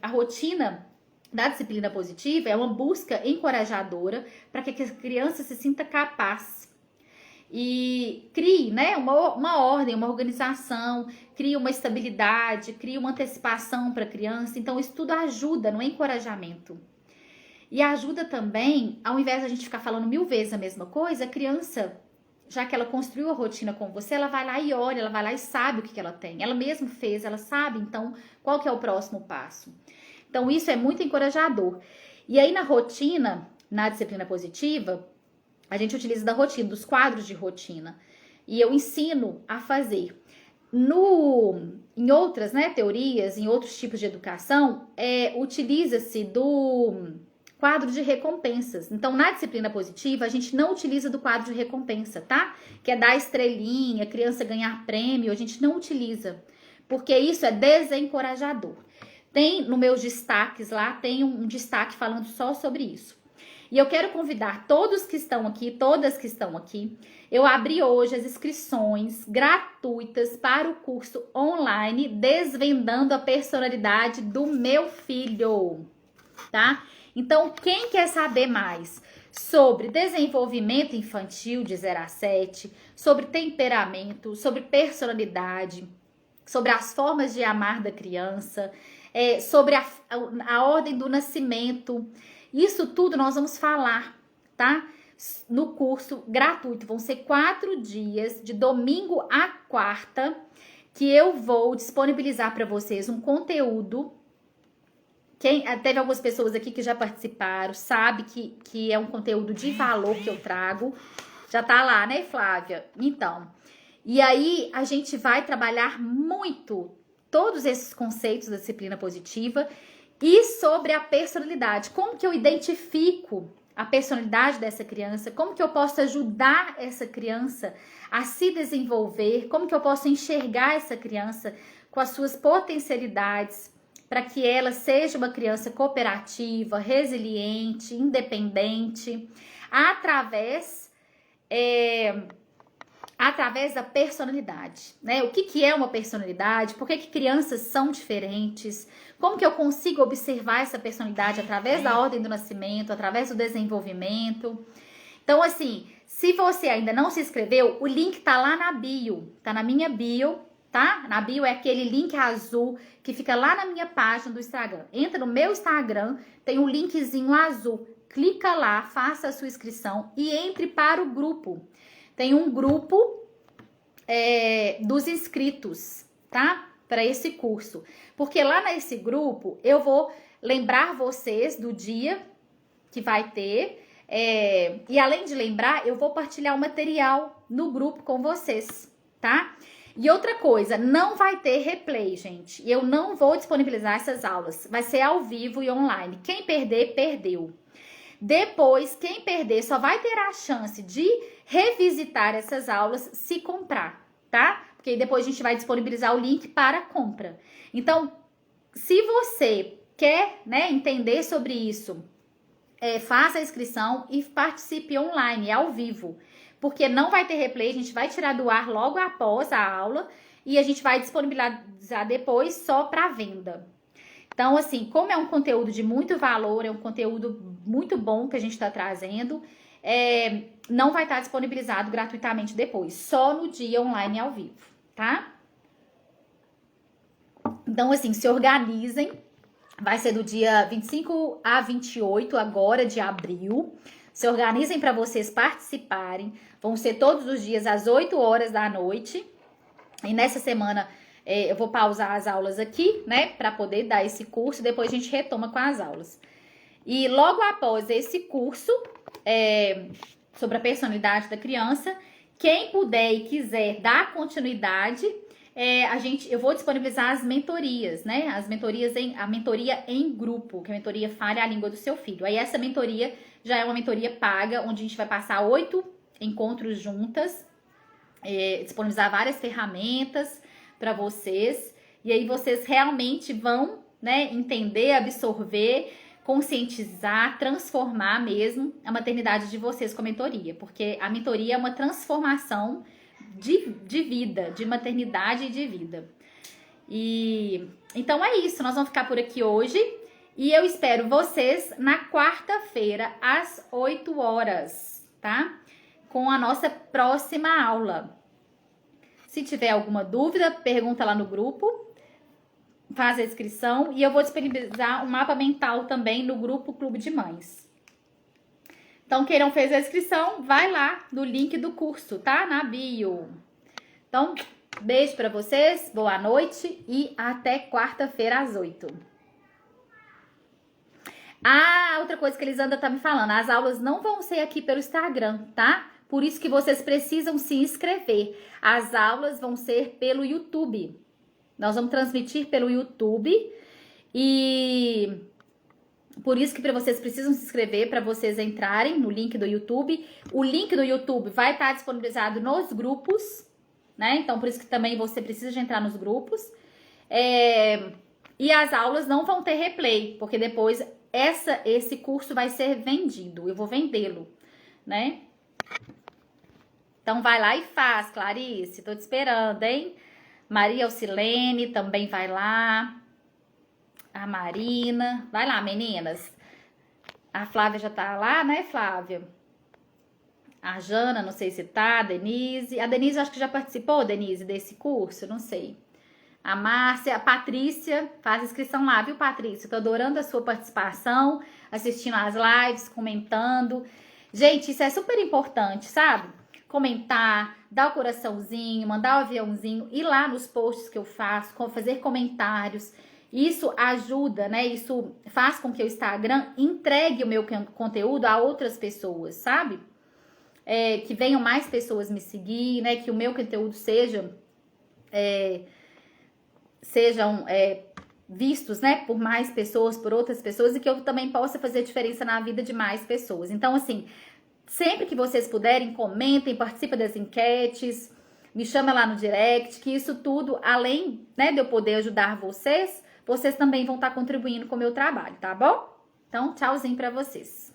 A rotina da disciplina positiva é uma busca encorajadora para que a criança se sinta capaz e crie, né, uma ordem, uma organização, crie uma estabilidade, crie uma antecipação para a criança. Então, isso tudo ajuda no encorajamento. E ajuda também, ao invés de a gente ficar falando 1000 vezes a mesma coisa, a criança, já que ela construiu a rotina com você, ela vai lá e olha, ela vai lá e sabe o que ela tem. Ela mesma fez, ela sabe, então, qual que é o próximo passo. Então, isso é muito encorajador. E aí, na rotina, na disciplina positiva, a gente utiliza da rotina, dos quadros de rotina. E eu ensino a fazer. Em outras, né, teorias, em outros tipos de educação, utiliza-se do quadro de recompensas. Então, na disciplina positiva, a gente não utiliza do quadro de recompensa, tá? Que é dar estrelinha, criança ganhar prêmio, a gente não utiliza. Porque isso é desencorajador. Tem, nos meus destaques lá, tem um destaque falando só sobre isso. E eu quero convidar todos que estão aqui, todas que estão aqui. Eu abri hoje as inscrições gratuitas para o curso online Desvendando a Personalidade do Meu Filho, tá? Então, quem quer saber mais sobre desenvolvimento infantil de 0 a 7, sobre temperamento, sobre personalidade, sobre as formas de amar da criança, sobre a ordem do nascimento, isso tudo nós vamos falar, tá? No curso gratuito. Vão ser 4 dias, de domingo a quarta, que eu vou disponibilizar para vocês um conteúdo. Teve algumas pessoas aqui que já participaram, sabe que é um conteúdo de valor que eu trago. Já tá lá, né, Flávia? Então, e aí a gente vai trabalhar muito todos esses conceitos da disciplina positiva e sobre a personalidade. Como que eu identifico a personalidade dessa criança? Como que eu posso ajudar essa criança a se desenvolver? Como que eu posso enxergar essa criança com as suas potencialidades para que ela seja uma criança cooperativa, resiliente, independente, através da personalidade, né? O que é uma personalidade? Por que crianças são diferentes? Como que eu consigo observar essa personalidade através da ordem do nascimento, através do desenvolvimento? Então, assim, se você ainda não se inscreveu, o link tá lá na bio, tá na minha bio, tá? Na bio é aquele link azul que fica lá na minha página do Instagram. Entra no meu Instagram, tem um linkzinho azul. Clica lá, faça a sua inscrição e entre para o grupo. Tem um grupo dos inscritos, tá? Para esse curso. Porque lá nesse grupo eu vou lembrar vocês do dia que vai ter. E além de lembrar, eu vou partilhar o material no grupo com vocês, tá? E outra coisa, não vai ter replay, gente. Eu não vou disponibilizar essas aulas. Vai ser ao vivo e online. Quem perder, perdeu. Depois, quem perder só vai ter a chance de revisitar essas aulas se comprar, tá? Porque depois a gente vai disponibilizar o link para compra. Então, se você quer, né, entender sobre isso, faça a inscrição e participe online, ao vivo. Porque não vai ter replay, a gente vai tirar do ar logo após a aula e a gente vai disponibilizar depois só para venda. Então, assim, como é um conteúdo de muito valor, é um conteúdo muito bom que a gente está trazendo, não vai estar disponibilizado gratuitamente depois, só no dia online ao vivo, tá? Então, assim, se organizem, vai ser do dia 25 a 28 agora de abril, se organizem para vocês participarem, vão ser todos os dias às 8 horas da noite, e nessa semana eu vou pausar as aulas aqui, né, para poder dar esse curso, depois a gente retoma com as aulas. E logo após esse curso, sobre a personalidade da criança, quem puder e quiser dar continuidade, eu vou disponibilizar as mentorias, né, a mentoria em grupo, que é a mentoria Fale a Língua do Seu Filho. Aí essa mentoria já é uma mentoria paga, onde a gente vai passar 8 encontros juntas, disponibilizar várias ferramentas para vocês, e aí vocês realmente vão, né, entender, absorver, conscientizar, transformar mesmo a maternidade de vocês com a mentoria, porque a mentoria é uma transformação de vida, de maternidade e de vida. E então é isso, nós vamos ficar por aqui hoje e eu espero vocês na quarta-feira às 8 horas, tá? Com a nossa próxima aula. Se tiver alguma dúvida, pergunta lá no grupo, faz a inscrição e eu vou disponibilizar um mapa mental também no grupo Clube de Mães. Então, quem não fez a inscrição, vai lá no link do curso, tá? Na bio. Então, beijo pra vocês, boa noite e até quarta-feira às 8. Outra coisa que a Elisandra tá me falando, as aulas não vão ser aqui pelo Instagram, tá? Por isso que vocês precisam se inscrever. As aulas vão ser pelo YouTube. Nós vamos transmitir pelo YouTube e por isso que vocês precisam se inscrever para vocês entrarem no link do YouTube. O link do YouTube vai estar disponibilizado nos grupos, né? Então, por isso que também você precisa de entrar nos grupos. E as aulas não vão ter replay, porque depois esse curso vai ser vendido. Eu vou vendê-lo, né? Então, vai lá e faz, Clarice. Tô te esperando, hein? Maria Alcilene também vai lá. A Marina. Vai lá, meninas. A Flávia já tá lá, né, Flávia? A Jana, não sei se tá. A Denise. A Denise, acho que já participou, Denise, desse curso. Não sei. A Márcia. A Patrícia. Faz inscrição lá, viu, Patrícia? Tô adorando a sua participação. Assistindo as lives, comentando. Gente, isso é super importante, sabe? Comentar, dar o coraçãozinho, mandar o aviãozinho, ir lá nos posts que eu faço, fazer comentários. Isso ajuda, né? Isso faz com que o Instagram entregue o meu conteúdo a outras pessoas, sabe? Que venham mais pessoas me seguir, né? Que o meu conteúdo sejam vistos, né? Por mais pessoas, por outras pessoas, e que eu também possa fazer diferença na vida de mais pessoas. Então, assim, sempre que vocês puderem, comentem, participem das enquetes, me chama lá no direct, que isso tudo, além, né, de eu poder ajudar vocês também vão estar contribuindo com o meu trabalho, tá bom? Então, tchauzinho pra vocês.